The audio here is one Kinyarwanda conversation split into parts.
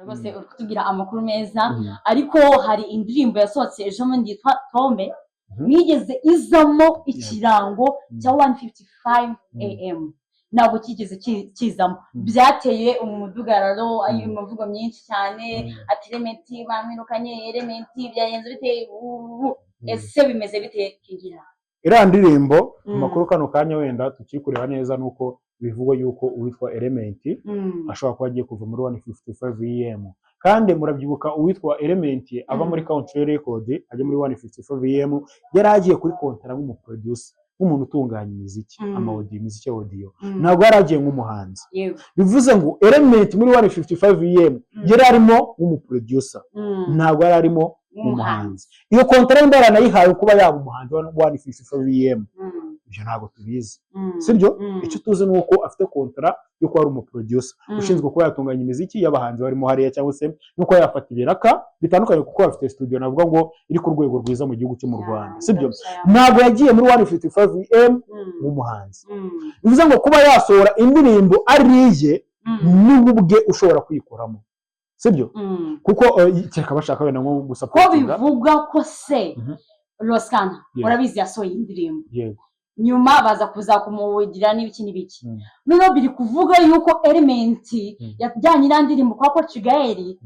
rwose uri kutubwira amakuru meza ariko hari indirimbo yasohotse ejo bundi yitwa Tombe nigeze izamo ikirango cya 1:55 AM ntabwo kigeze kizamo byateye umudugararo imivugo myinshi cyane ati elementi bamirukanye elementi byayenze bite ese bimeze bite Kingira iriya ndirimbo amakuru kano kanya wenda tukiri kureba neza nuko bivugwa yuko uwitwa Elementi ashobora kuba agiye kuva muri 1:55 AM kandi murabyibuka uwitwa Elementi ava muri Country Record ajya muri 1:55 AM yari agiye kuri kontara nk'umuproducer nk'umuntu utunganya imiziki amaudio imiziki audio ntabwo yari agiye nk'umuhanzi bivuze ngo Elementi muri 1:55 AM yari arimo nk'umuproducer ntabwo yari arimo umuhanzi iyo kontara ndara nayihaye kuba yaba umuhanzi wa 1:55 AM ibyo ntabwo tubizi sibyo icyo tuzi nuko afite kontara yo kuba ari umuproducer ushinzwe kuba yatunganya imiziki y'abahanzi barimo hariya cyangwa se nuko yafata ibiraka bitandukanye kuko afite studio navuga ngo iri ku rwego rwiza mu gihugu cyo mu Rwanda sibyo ntabwo yagiye muri 1:55 AM nk'umuhanzi bivuze ngo kuba yasohora indirimbo ariye n'ubwe ushobora kwikoramo sibyo kuko cyeka bashaka wenda nko gusapotinga ko bivuga ko se Roskana urabizi yasohoye indirimbo yego nyuma baza kuza kumugira n'ibiki noneho biri kuvuga yuko Elementi yajyanye n'indirimbo kwa ko Kigali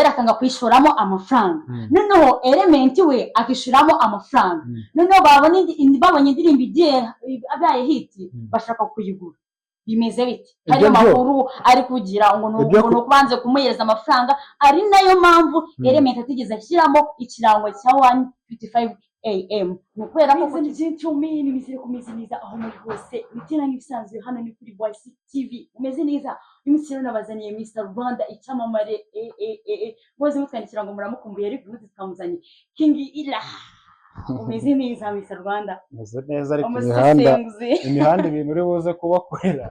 akanga kwishoramo amafaranga noneho Elementi we akishuramo amafaranga noneho babonye indirimbo igiye abaye hiti bashaka kuyigura bimeze biti hari makuru ari kugira ngo no kubanze kumuhereza amafaranga ari nayo mpamvu Elementi atigeze ashyiramo ikirango cya 1:55 AM nukwera ko gentlemen nimizire kumiziniza aho muri hose bitina n'ibisanzwe hano ni kuri Voice TV umeze neza imisiro nabazaniye Mr Rwanda icyamamare boze mutwandikira ngo muramukumbuye ariko ubuze tukamuzanye King Ila umeze neza Mr Rwanda umeze neza ariko imihanda ibintu uri buze kubakorera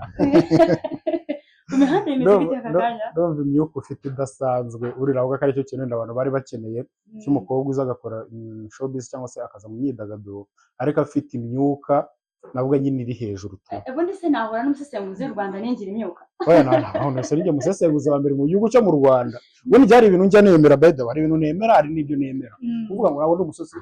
imihanda imeze bite akaganya ndumva imyuka ufite idasanzwe uriraho ko ari cyo kintu abantu bari bakeneye cy'umukobwa uza agakora showbiz cyangwa se akaza mu myidagaduro ariko afite imyuka nabwo nyine iri hejuru tu ubundi se nahora n'umusesenguzi w'u Rwanda ningira imyuka oya none se njye umusesenguzi wa mbere mu gihugu cyo mu Rwanda ubundi byari ibintu njya nemera beda hari ibintu nemera hari n'ibyo nemera kuvuga ngo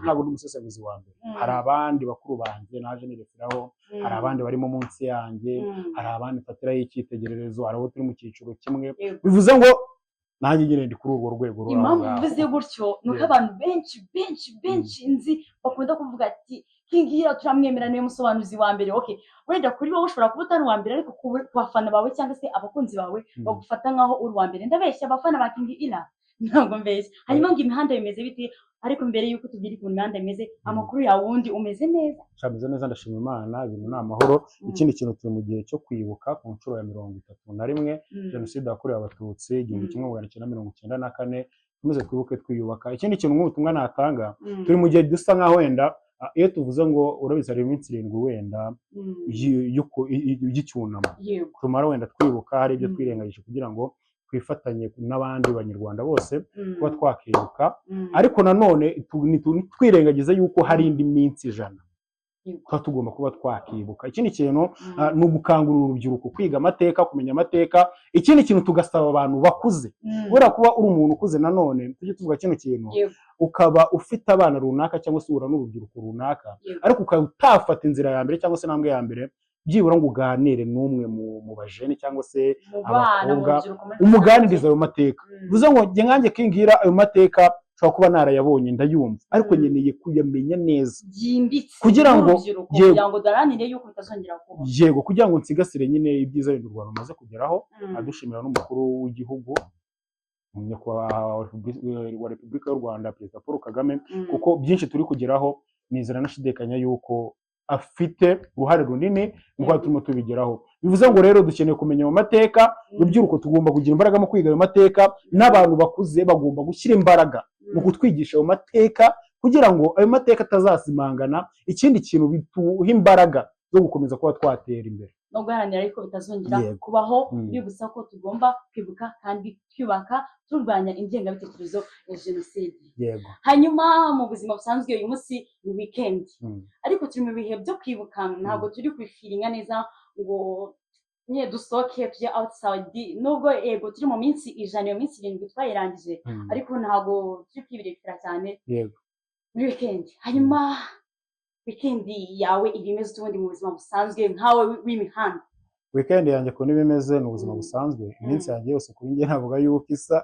ntabwo ndi umusesenguzi wa mbere hari abandi bakuru banjye naje nireferaho hari abandi barimo munsi yanjye hari abandi fatiraho icyitegererezo hari abo turi mu cyiciro kimwe bivuze ngo nanjye nyine ndi kuri urwo rwego impamvu bivuze gutyo nuko abantu benshi nzi bakunda kuvuga ati Kingira turamwemera niwe musobanuzi wa mbere okay wenda kuri wowe ushobora kuba utari wa mbere ariko ku bafana bawe cyangwa se abakunzi bawe bagufata nkaho uri wa mbere ndabeshya abafana ba Kingira ntabwo mbeshya hanyuma ngo imihanda bimeze biti ariko mbere yuko tugira ku imihanda bimeze amakuru yawe wundi umeze neza cyameze neza ndashima Imana ibintu ni amahoro ikindi kintu turi mu gihe cyo kwibuka ku nshuro ya 31 jenoside yakorewe abatutsi 1994 tumeze twibuke twiyubaka ikindi kintu nk'ubutumwa natanga turi mu gihe dusa nkaho wenda iyo tuvuze ngo urabizi hari iminsi 7 wenda y'icyunamo tumara wenda twibuka hari ibyo twirengagije kugira ngo twifatanye n'abandi banyarwanda bose kuba twakibuka ariko nanone twirengagize yuko hari indi minsi 100 tuba tugomba kuba twakibuka ikindi kintu ni ugukangurira urubyiruko kwiga amateka kumenya amateka ikindi kintu tugasaba abantu bakuze kubera kuba uri umuntu ukuze nanone tujye tuvuga kino kintu ukaba ufite abana runaka cyangwa se uhura n'urubyiruko runaka ariko ukaba utafata inzira ya mbere cyangwa se intambwe ya mbere byibura ngo uganire n'umwe mu bajene cyangwa se abakobwa umuganiriza ayo mateka bivuze ngo njye nkanjye Kingira ayo mateka ushobora kuba narayabonye ndayumva ariko nkeneye kuyamenya neza kugira ngo daranire yuko bitazongera kuba yego kugira ngo nsigasire nyine ibyiza bindi u Rwanda rumaze kugeraho adushimira n'umukuru w'igihugu wa Repubulika y'u Rwanda Perezida Paul Kagame kuko byinshi turi kugeraho nizera nashidikanya yuko afite uruhare runini mu kuba turimo tubigeraho bivuze ngo rero dukeneye kumenya mu mateka urubyiruko tugomba kugira imbaraga mu kwiga ayo mateka n'abantu bakuze bagomba gushyira imbaraga mu kutwigisha ayo mateka kugira ngo ayo mateka atazasimangana ikindi kintu bituha imbaraga zo gukomeza kuba twatera imbere no guharanira ariko bitazongera kubaho bibutsa ko tugomba kwibuka kandi twubaka turwanya ingengabitekerezo ya jenoside hanyuma mu buzima busanzwe uyu munsi ni weekend ariko turi mu bihe byo kwibuka ntabwo turi kwifiringa neza ngo nye dusohoke tujye outside nubwo yego turi mu minsi ijana iyo minsi 7 twayirangije ariko ntago turi kwibirekera cyane yego muri weekend hanyuma weekend yawe irimeze ubundi mu buzima busanzwe nkawe w'imihanda weekend yanjye ko nibimeze mu buzima busanzwe iminsi yanjye yose kuri njye navuga yuko isa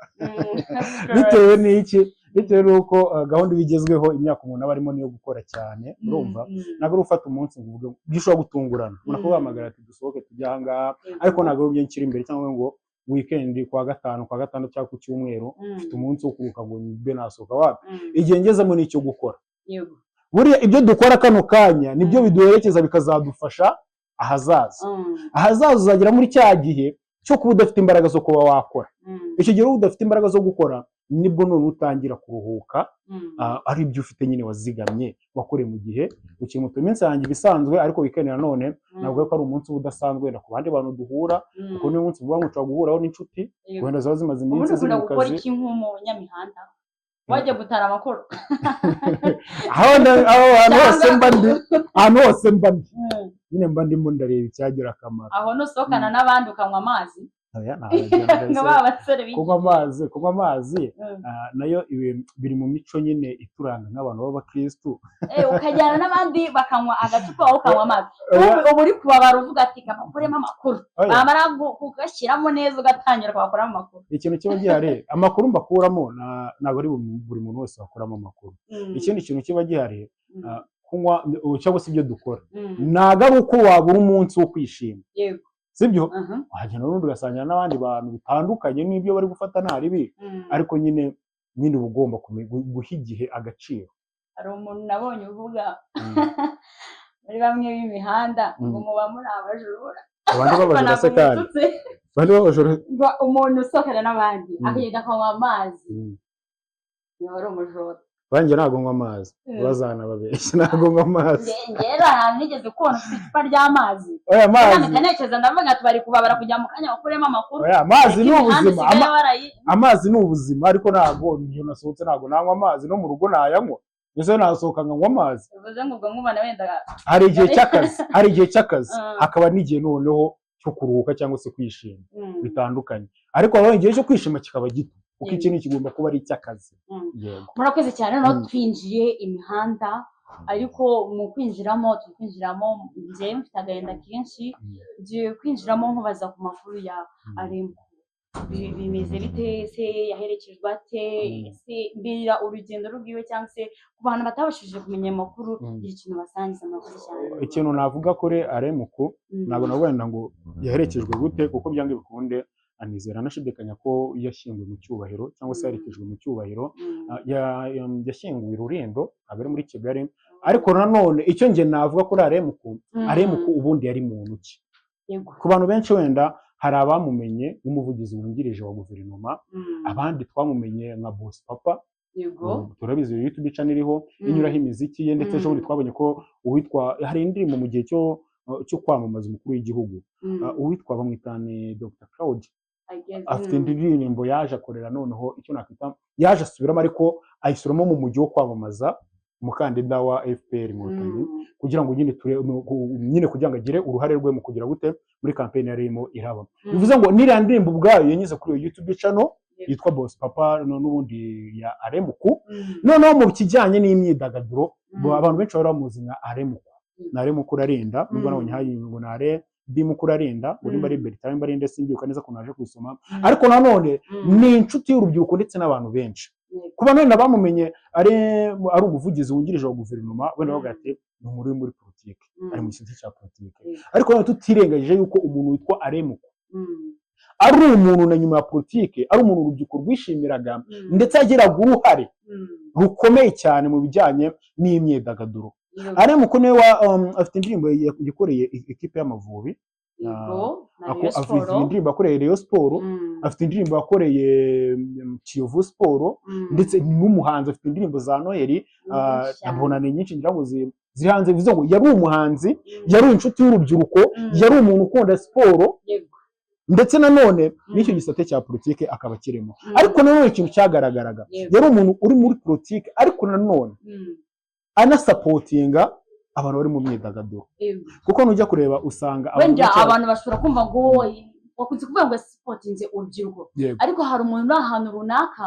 bitewe n'iki bitewe n'uko gahunda ibigezweho imyaka umuntu aba arimo niyo gukora cyane urumva ntabwo ari ufata umunsi ngo uvuge byishobora gutungurana umuntu kubahamagara ati dusohoke tujya aha ngaha ariko ntabwo ari nkiri imbere cyangwa ngo weekend kwa gatanu kwa gatandatu cyangwa ku cyumweru mfite umunsi wo kuruhuka ngo mbe nasohoka wapi igihe ngezemo n'icyo gukora buriya ibyo dukora kano kanya nibyo biduherekeza bikazadufasha ahazaza uzagera muri cya gihe cyo kuba udafite imbaraga zo kuba wakora icyo gihe udafite imbaraga zo gukora nibwo none utangira kuruhuka ari ibyo ufite nyine wazigamye wakoreye mu gihe ukiri muto iminsi yanjye ibisanzwe ariko weekend nanone ntabwo ko ari umunsi udasanzwe wenda ku bandi bantu duhura kuko niyo munsi vuba mushobora guhuraho n'inshuti wenda ziba zimaze iminsi ziri mu kazi gukora iki nk'umunyamihanda wajya gutara amakuru ahantu hose mba ndi nyine mba ndimo ndareba icyagira akamaro aho nusohokana n'abandi ukanywa amazi kunywa amazi nayo biri mu mico nyine ituranga nk'abantu b'abakristu ukajyana n'abandi bakanywa agacupa wowe ukanywa amazi ubu uri kubabara uvuga ati kabakuremo amakuru bamara kugashyiramo neza ugatangira kubakuramo amakuru ikintu kiba gihari amakuru mbakuramo ntabwo ari buri muntu wese wakuramo amakuru ikindi kintu kiba gihari kunywa cyangwa se ibyo dukora ntabwo ari uko wabura umunsi wo kwishima sibyo wagenda n'ubundi ugasangira n'abandi bantu bitandukanye n'ibyo bari gufata nta ribi ariko nyine uba ugomba guha igihe agaciro hari umuntu nabonye uvuga muri bamwe b'imihanda ngo muba muri abajura abandi babajura se kandi abandi babajura umuntu usohokana n'abandi akagenda akanywa amazi niba ari umujura banjye ntabwo nywa amazi bazana babeshya ntabwo nywa amazi ngera ahantu nigeze kubona icupa ry'amazi ntekereza ndavuga ati bari kubabara kujya mu kanya bakuremo amakuru amazi ni ubuzima amazi ni ubuzima ariko ntabwo iyo nasohotse ntabwo nanywa amazi no mu rugo nayanywa mbese nasohoka nkanywa amazi bivuze ngo ubwo nkubona wenda hari igihe cy'akazi hakaba n'igihe noneho cyo kuruhuka cyangwa se kwishima bitandukanye ariko aho igihe cyo kwishima kikaba gito kuko iki kigomba kuba ari icy'akazi murakoze cyane no twinjiye imihanda ariko mu kwinjiramo njye mfite agahinda kenshi ngiye kwinjiramo nkubaza ku makuru ya Aremko bimeze bite se yaherekejwe ate se mbira urugendo rubwiwe cyangwa se ku bantu batabashije kumenya amakuru ikintu basangiza amakuru cyane ikintu navuga kuri Aremko ntabwo nabona ngo yaherekejwe gute kuko byange bikunde anizera anashidikanya ko yashyinguwe mu cyubahiro cyangwa se yaherekejwe mu cyubahiro yashyinguwe Rulindo abari muri Kigali ariko nanone icyo nge navuga kuri Aremko ubundi yari muntu ki ku bantu benshi wenda hari abamumenye nk'umuvugizi wungirije wa guverinoma abandi twamumenye nka Boss Papa turabizi YouTube channel iriho inyuraho imiziki ye ndetse ejo twabonye ko uwitwa hari indirimbo mu gihe cyo kwamamaza umukuru w'igihugu uwitwa bamwitane Dr Claude afite indirimbo yaje akorera noneho icyo nakwita yaje asubiramo ariko ayisuramo mu mujyi wo kwamamaza umukandida wa FPR Inkotanyi kugira ngo nyine kugira ngo agire uruhare rwe mu kugira gute muri campaign yarimo iraba bivuze ngo niriya ndirimbo ubwayo yanyuze kuri iyo YouTube channel yitwa Boss Papa n'ubundi ya Aremko noneho mu kijyanye n'imyidagaduro abantu benshi bari bamuzi nka Aremko urarinda nubwo nabonye hayi ngo nare Bimukura arinda uri bari Bertrand bari ndetse mbyuka neza ko naje kwisoma ariko nanone ni inshuti y'urubyiruko ndetse n'abantu benshi kuba none bamumenye ari umuvugizi wungirije wa guverinoma wenda bavuga ati ni umuntu muri politike ari mu gisata cya politike ariko none tutirengagije yuko umuntu witwa Aremko ari umuntu na nyuma ya politike ari umuntu urubyiruko rwishimiraga ndetse agiraga uruhare rukomeye cyane mu bijyanye n'imyidagaduro Aremko niwe afite indirimbo yakoreye ikipe y'Amavubi afite indirimbo yakoreye Rayon Sport afite indirimbo yakoreye Kiyovu Sport ndetse n'umuhanzi afite indirimbo za Noheli abonane nyinshi ngira ngo ziri hanze bivuze ngo yari umuhanzi yari inshuti y'urubyiruko yari umuntu ukunda siporo ndetse nanone n'icyo gisate cya politike akaba kirimo ariko nanone ikintu cyagaragaraga yari umuntu uri muri politike ariko nanone anasapotinga abantu bari mu myidagaduro kuko nujya kureba usanga wenda abantu bashobora kumva ngo wakunze kuvuga ngo sipotinze urubyiruko ariko hari umuntu uri ahantu runaka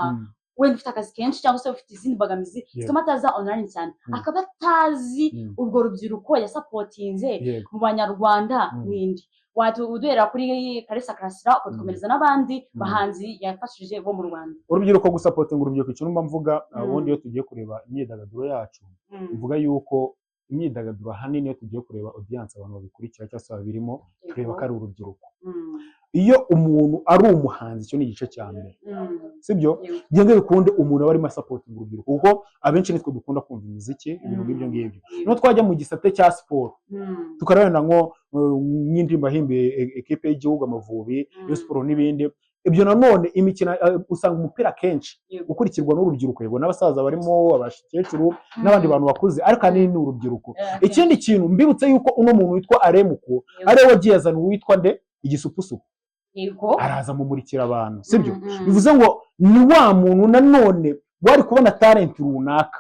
wenda ufite akazi kenshi cyangwa se ufite izindi mbogamizi zituma ataza online cyane akaba atazi urwo rubyiruko yasapotinze mu banyarwanda n'indi uduhera kuri Kalisa Karasira ukadukomereza n'abandi bahanzi yafashije bo mu Rwanda. Urubyiruko gusapotinga urubyiruko icyo numva mvuga ubundi iyo tugiye kureba imyidagaduro yacu mvuga yuko imyidagaduro ahanini iyo tugiye kureba audience abantu babikurikira cyangwa se babirimo tureba ko ari urubyiruko. Iyo umuntu ari umuhanzi icyo ni igice cya mbere sibyo ngenge bikunde umuntu aba arimo sapotinga urubyiruko kuko abenshi nitwe dukunda kumva imiziki ibintu nk'ibyo ngibyo no twajya mu gisate cya siporo tukarabona nko nk'indirimbo ahimbiye ekipe y'igihugu Amavubi yo siporo n'ibindi ibyo nanone imikino usanga umupira kenshi ukurikirwa n'urubyiruko yego n'abasaza barimo abashikecuru n'abandi bantu bakuze ariko ahanini ni urubyiruko. Ikindi kintu mbibutse yuko uno muntu witwa Aremuko ariwe wagiye azana uwitwa nde Igisupusupu araza mumurikira abantu sibyo bivuze ngo ni wa muntu nanone wari kubona talent runaka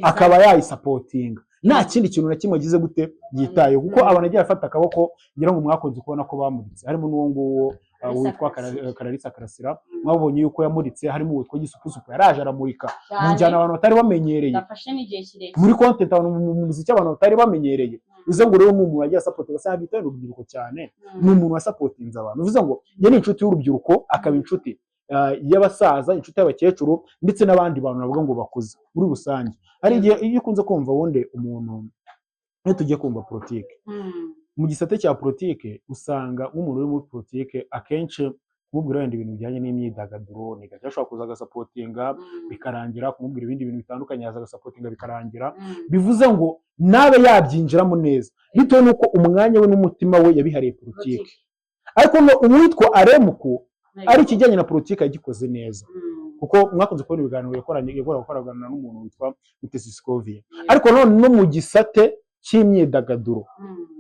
akaba yayisapotinga nta kindi kintu na kimwe agize gute yitaye kuko abantu agiye afata akaboko ngira ngo mwakunze kubona ko bamuritse harimo n'uwo nguwo witwa Kalisa Karasira mwabonye yuko yamuritse harimo uwitwa Gisupusupu yaraje aramurika mu njyana abantu batari bamenyereye muri content abantu mu muziki abantu batari bamenyereye bivuze ngo rero umuntu agiye asapotinga cyangwa bitera urubyiruko cyane ni umuntu wasapotinze abantu bivuze ngo ye ni inshuti y'urubyiruko akaba inshuti y'abasaza inshuti y'abakecuru ndetse n'abandi bantu navuga ngo bakuze muri rusange. Hari igihe iyo ukunze kumva wundi umuntu iyo tugiye kumva politike mu gisate cya politike usanga nk'umuntu uri muri politike akenshi kumubwira wenda ibintu bijyanye n'imyidagaduro ni gato ashobora kuza agasapotinga bikarangira kumubwira ibindi bintu bitandukanye yaza agasapotinga bikarangira bivuze ngo nabe yabyinjiramo neza bitewe n'uko umwanya we n'umutima we yabihariye politike ariko uwitwa Aremuko ari ikijyanye na politike yagikoze neza kuko mwakunze kubona ibiganiro yakoraga n'umuntu witwa Mutesi Scovia ariko none no mu gisate cy'imyidagaduro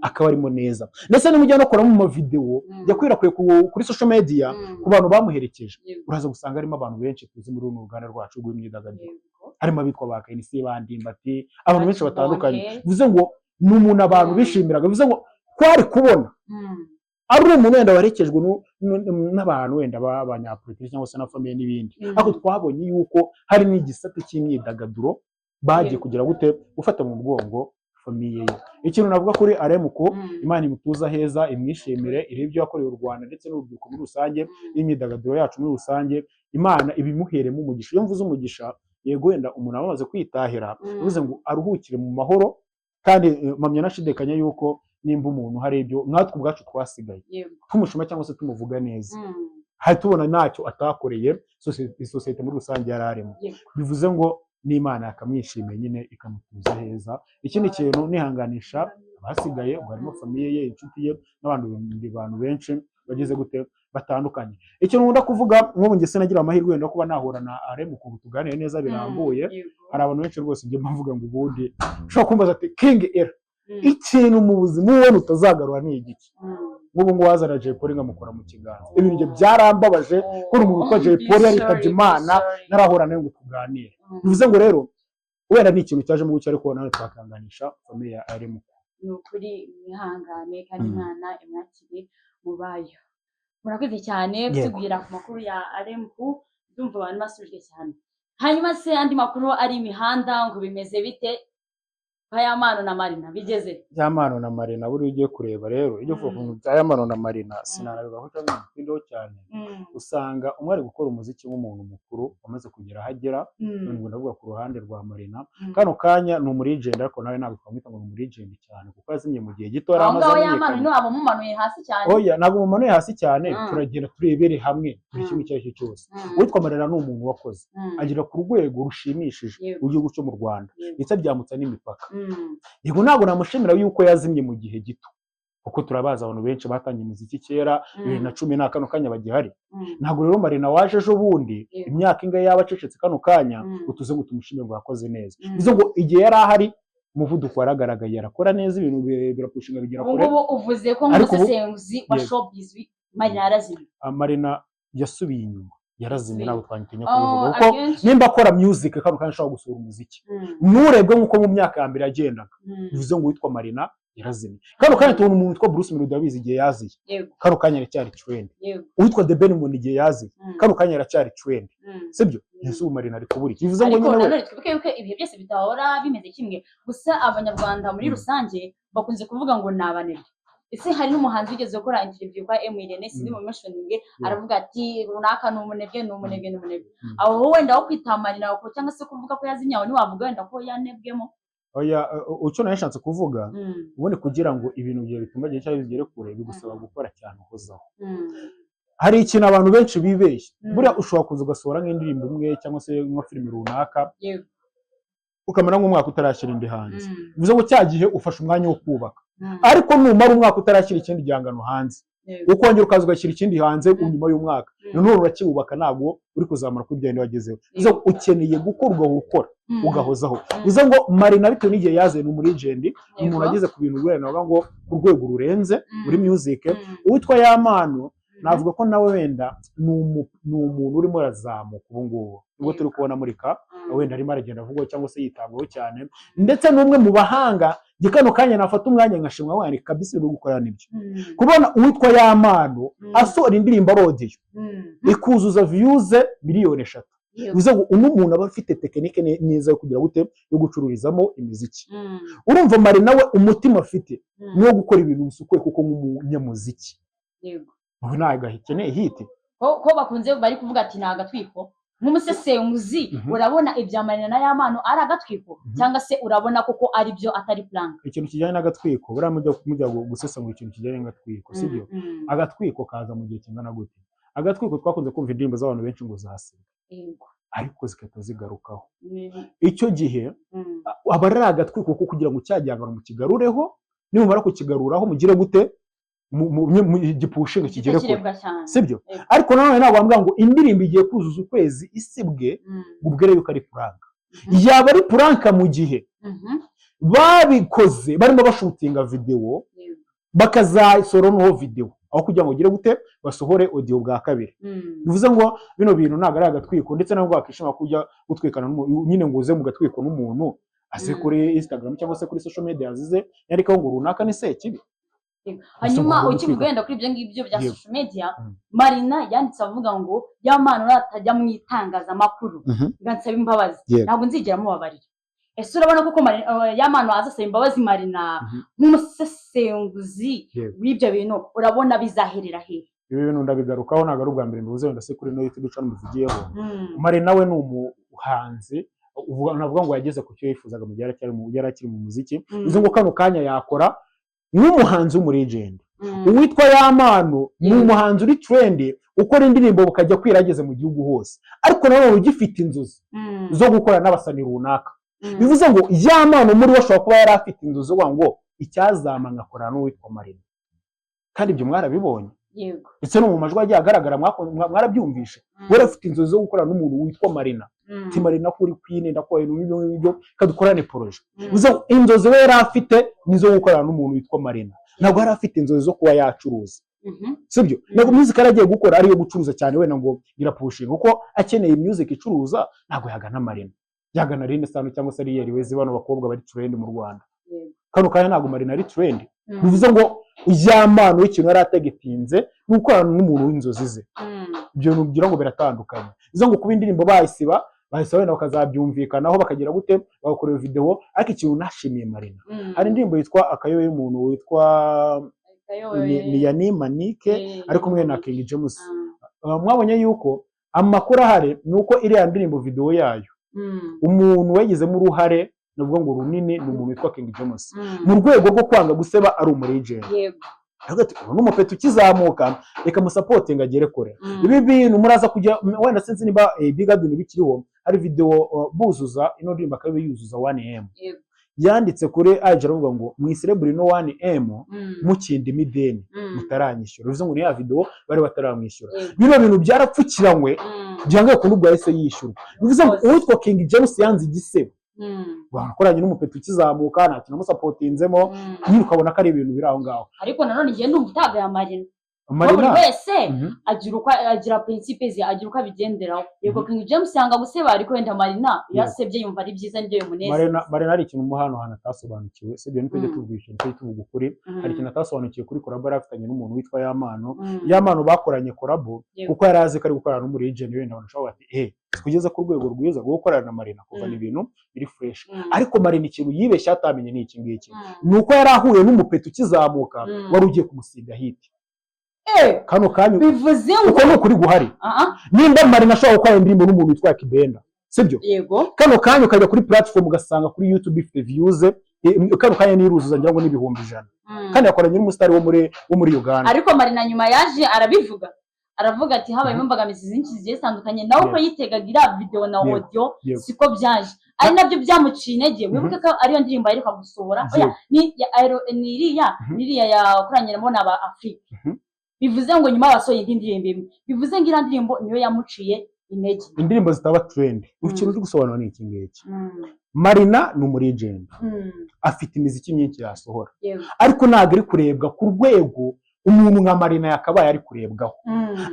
akaba arimo neza ndetse n'umujyana no kuramo mu video yakwirakwiye kuri social media ku bantu bamuherekeje uraza gusanga harimo abantu benshi tuzi muri runo ruganda rwacu rw'imyidagaduro harimo abitwa ba KNC Bandimbati abantu benshi batandukanye bivuze ngo ni umuntu abantu bishimiraga bivuze ngo twari kubona ari umuntu wenda warekejwe n'abantu wenda b'abanyapolitiki cyangwa se na famille n'ibindi ariko twabonye yuko hari n'igisate cy'imyidagaduro bagiye kugira gute gufata mu mugongo famille ye. Ikintu navuga kuri Aremuko Imana imutuza heza imwishimire iri ibyo yakoreye u Rwanda ndetse n'urubyiruko muri rusange n'imyidagaduro yacu muri rusange Imana ibimuheremo umugisha. Iyo mvuze umugisha yego wenda umuntu amaze kwitahira bivuze ngo aruhukire mu mahoro kandi mpamya nashidekanya yuko nimba umuntu hari ibyo natwe ubwacu twasigaye tumushima cyangwa se tumuvuga neza hari tubona ntacyo atakoreye sosiyete muri rusange yararemo bivuze ngo n'Imana yakamwishimiye nyine ikamutuza heza. Ikindi kintu nihanganisha abasigaye ubwo harimo famille ye inshuti ye n'abandi bantu benshi bagize gute batandukanye. Ikintu nkunda kuvuga nk'ubu nge sinagira amahirwe wenda kuba nahura na Aremuko tuganire neza birambuye hari abantu benshi rwose nge mvuga ngo ubundi ushobora kumbaza ati King Era ikintu mu buzima ubona utazagarura ni igiki nk'ubu ngo wazana Jay Polly nkamukora mu kiganza ibintu bye byarambabaje ko umuntu witwa Jay Polly yaritabye Imana narahura nawe ngo tuganire bivuze ngo rero wenda ni ikintu cyaje mu gucya ariko nawe twakanganisha famille ya Aremuko ni ukuri mwihangane kandi Imana imwakire mubayo. Murakoze cyane kutubwira ku makuru ya Aremuko ndumva abantu basubije cyane. Hanyuma se andi makuru ari imihanda ngo bimeze bite Yamano na Marina bigeze Yamano na Marina buri ugiye kureba rero iyo uvuga bya Yamano na Marina sinarabiga ko cyangwa cyane usanga umwe ari gukora umuziki w'umuntu mukuru amaze kugera hagera ngo ndavuga ku ruhande rwa Marina kano kanya ni umurigenda ariko nawe ntabwo twamwita ngo umurigenda cyane kuko yazimye mu gihe gito yaramaze aho Yamano no abo mumanuye hasi cyane oya ntabwo mumanuye hasi cyane turagenda turebere hamwe buri kimwe cyose cyose witwa Marina ni umuntu wakoze agira ku rwego rushimishije ugiye cyo mu Rwanda ndetse byamutsa n'imipaka yego ntabwo namushimira yuko yazimye mu gihe gito kuko turabaza abantu benshi batangiye umuziki kera 2010 na kano kanya bagihari ntabwo rero Marina waje ejo bundi imyaka ingahe yabacecetse kano kanya utuze ngo tumushimire ngo yakoze neza bizo ngo igihe yari ahari umuvuduko waragaragaye yarakora neza ibintu birapushinga bigira kure ubu uvuze ko nk'umusesenguzi wa showbiz Marina yarazimye Marina yasubiye inyuma yarazimye ntabwo twanyitinya kubivuga kuko nimba akora music kandi ashobora gusohora umuziki nurebwe nkuko mu myaka ya mbere yagendaga bivuze ngo witwa Marina yarazimye kandi tubona umuntu witwa Bruce Melody abizi igihe yaziye kandi kanya aracyari trend uwitwa The Ben mu igihe yaziye kandi kanya aracyari trend sibyo Yesu Marina ari kubura bivuze ngo nyine nawe twibuke yuko ibihe byose bitahora bimeze kimwe gusa abanyarwanda muri rusange bakunze kuvuga ngo nabanebwe ese hari n'umuhanzi wigeze gukora interview kwa Eminem sindi mu mentioning aravuga ati runaka n'umunebwe aho wenda wo kwitamarira ko cyangwa se kuvuga ko yazimyawe ni wavuga wenda ko yanebwemo oya uco nashatse kuvuga ubundi kugira ngo ibintu bye bituma gihe cyari bigere kure bigusaba gukora cyane uhozaho hari ikintu abantu benshi bibeshye buriya ushobora kuza ugasohora nk'indirimbo imwe cyangwa se nka filime runaka ukamara nk'umwaka utarashyira indi hanze bivuze ngo cya gihe ufashe umwanya wo kubaka ariko numara umwaka utarashyira ikindi gihangano hanze ukongera ukaza ugashyira ikindi hanze nyuma y'umwaka none urakiwubaka ntabwo uri kuzamura kuri bya bindi wagezeho bivuze ngo ukeneye gukora ugahozaho bivuze ngo Marina bitewe n'igihe yaze ni umulegend umuntu ageze ku bintu rwera navuga ngo ku rwego rurenze muri music uwitwa Yamano navuga ko nawe wenda ni umuntu urimo arazamuka ubu ngubu ubwo turi kubona murika wenda arimo aragenda avugwa cyangwa se yitabwaho cyane ndetse n'umwe mu bahanga gikano kanya nafata umwanya nkashimwa wani kabisa uri gukora nibyo kubona uwitwa Yamano asohora indirimbo arodiyo ikuzuza views miliyoni 3 bivuze ngo umuntu aba afite tekinike neza yo kugira gute yo gucururizamo imiziki urumva Marina we umutima afite no gukora ibintu bisukuye kuko nk'umunyamuziki yego ubu ntago ahikeneye hiti ko bakunze bari kuvuga ati naga twiko nk'umusesenguzi urabona ibya Marina na Yamano ari agatwiko cyangwa se urabona koko ari byo atari plan ikintu kijyanye n'agatwiko buriya mujya gusesengura ikintu kijyanye n'agatwiko sibyo agatwiko kaza mu gihe kingana gute agatwiko twakunze kumva indirimbo z'abantu benshi ngo zasiga ariko zikahita zigarukaho icyo gihe aba ari agatwiko ko kugira ngo cyagihangano mu kigarureho nimumara kukigaruraho mugire gute mu gipushinga kigere kure sibyo ariko nanone ntabwo bambwira ngo indirimbo igiye kuzuza ukwezi isibwe ubwere yuko ari prank yaba ari prank mu gihe babikoze barimo bashutinga video bakazasora no video aho kugira ngo gire gute basohore audio bwa kabiri bivuze ngo bino bintu ntago ari agatwiko ndetse nabwo bakishima kujya gutwikana nyine ngo uze mu gatwiko n'umuntu ase kuri Instagram cyangwa se kuri social media azize yarikaho ngo runaka ni se kibi hanyuma ukibugenda kuri ibyo ngibyo bya social media Marina yanditse avuga ngo Yamano atajya mu itangazamakuru ngansaba imbabazi ntabwo nzigera mubabarira ese urabona koko Yamano azasaba imbabazi Marina nk'umusesenguzi w'ibyo bintu urabona bizaherera hehe ibi bintu ndabigarukaho ntago ari ubwa mbere mbivuze wenda se kuri no YouTube channel bivugiyeho Marina we ni umuhanzi navuga ngo yageze ku cyo yifuzaga mu gihe yarakiri mu muziki bivuze ngo kano kanya yakora n'umuhanzi w'umulegend uwitwa Yamano ni umuhanzi uri trend ukora indirimbo bukajya kwirageze mu gihugu hose ariko nawe ugifite inzozi zo gukora n'abasani runaka bivuze ngo Yamano muri we ashobora kuba yari afite inzozi zo ngo icyazama ngakora n'uwitwa Marina kandi ibyo mwarabibonye yego ndetse no mu majwi agiye agaragara mwarabyumvishe wari afite inzozi zo gukora n'umuntu witwa Marina ti Marina kuri queen ndakoye n'ibyo kadukorane projet bivuze inzozi we yari afite nizo gukorana n'umuntu witwa Marina ntabwo yari afite inzozi zo kuba yacuruza sibyo ntabwo music aragiye gukora ariyo gucuruza cyane wenda ngo irapushinga kuko akeneye music icuruza ntabwo yagana Marina yagana Rene Sano cyangwa se Ariel Wezi bano bakobwa bari trend mu Rwanda kano kanya ntabwo Marina ari trend bivuze ngo Yamano ikintu yari ategetinze n'ukorana n'umuntu w'inzozi ze ibyo nugira ngo biratandukanye bivuze ngo kuba indirimbo bahise wenda bakazabyumvikanaho bakagira gute bagakorera video ariko ikintu nashimiye Marina hari indirimbo yitwa Akayobe y'umuntu witwa ni Yanima Nike ari kumwe na King James mwabonye yuko amakuru ahari nuko iriya ndirimbo video yayo umuntu wagizemo uruhare nubwo ngo runini ni umuntu witwa King James mu rwego rwo kwanga guseba ari umulegend yego hagati n'umupeti ukizamuka reka musapotinga agere kure ibi bintu muraza kujya wenda sinzi niba Big Adoni bikiriho hari video buzuza ino ndirimbo akabe yuzuza 1M yanditse kuri Aje aravuga ngo mwiselebre no 1M mukindi mideni mutaranyishyura bivuze ngo ni ya video bari bataramwishyura bino bintu byarapfukiranywe byangaye ko nubwo yahise yishyura bivuze ngo uwitwa King James yanze igisebo bakoranye n'umupeti ukizamuka nta kintu musapotinzemo nyine ukabona ko ari ibintu biri aho ngaho ariko nanone igihe ndumva utaga ya Marina buri wese agira principe ze, agira uko abigenderaho. Yego King James yanga guseba ariko wenda Marina yasebye yumva ari byiza nibyo yumuneza. Marina ari ikintu mu hano atasobanukiwe, sibyo niko tujye tubwisha niko tuvuga ukuri. Hari ikintu atasobanukiwe kuri collab yarafitanye n'umuntu witwa Yamano bakoranye collab kuko yari azi ko ari gukorana n'umuri agent wenda banashobora bati kugeza ku rwego rwiza rwo gukorana na Marina kuva ibintu biri fresh. Ariko Marina ikintu yibeshya atamenye ni iki ngiki, nuko yari ahuye n'umupeto ukizamuka wari ugiye kumusiga hit. Kano kanyu bivuze ngo uko kuri guhari nimba Marina ashobora gukora indirimbo n'umuntu witwa Kibenda, sibyo? Yego. Kano kanyu kajya kuri platform ugasanga kuri YouTube ifite views, kano kanya niruzuza ngira ngo n'ibihumbi 100. Kandi yakoranye n'umustar wo muri Uganda. Ariko Marina nyuma yaje arabivuga, aravuga ati habayemo imbogamizi zinshi zigiye zitandukanye, nawe ko yitegaga ira video na audio siko byaje, ari nabyo byamuciye intege. Wibuke ko ariyo ndirimbo aheruka gusohora, ni iriya yakoranye n'aba Afrika. Bivuze ngo nyuma basohoye indi ndirimbo imwe, bivuze ngo iriya ndirimbo niyo yamuciye intege. Indirimbo zitaba trend ikintu cyo gusobanura ni iki ngiki. Marina ni umuri agent, afite imiziki myinshi yasohora, ariko ntabwo ari kurebwa ku rwego umuntu nka Marina yakabaye ari kurebwaho.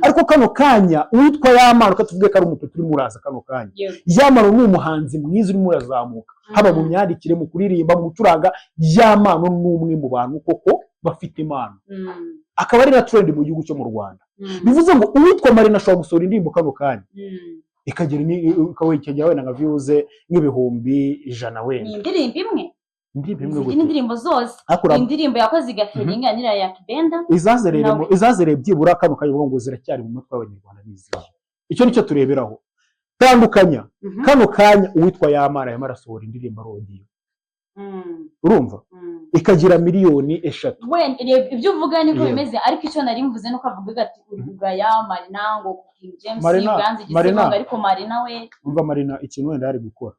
Ariko kano kanya uwitwa Yamano, katuvuge ko ari umupeto uri muraza kano kanya, Yamano ni umuhanzi mwiza uri murazamuka, haba mu myandikire, mu kuririmba, mu gucuranga. Yamano ni umwe mu bantu koko bafite impano, akaba ari na trend mu gihugu cyo mu Rwanda. Bivuze ngo uwitwa Marina ashobora gusohora indirimbo kano kanya ikagera ikawekejya wenda nka views nk'ibihumbi 100 wenda. Ni indirimbo imwe indirimbo zose, indirimbo yakoze igaferinga nira ya Kibenda izazereye byibura kano kanya ngo ziracyari mu mutwe w'Abanyarwanda biziye. Icyo nicyo tureberaho tandukanya. Kano kanya uwitwa Yamara yamarasohora indirimbo arodiyo, urumva ikagira miliyoni 3. When ibyo uvuga niko bimeze, ariko icyo nari mvuze nuko avuga ati uvuga ya Marina ngo King James yiganze igisonga, ariko Marina we umva Marina ikintu wenda ari gukora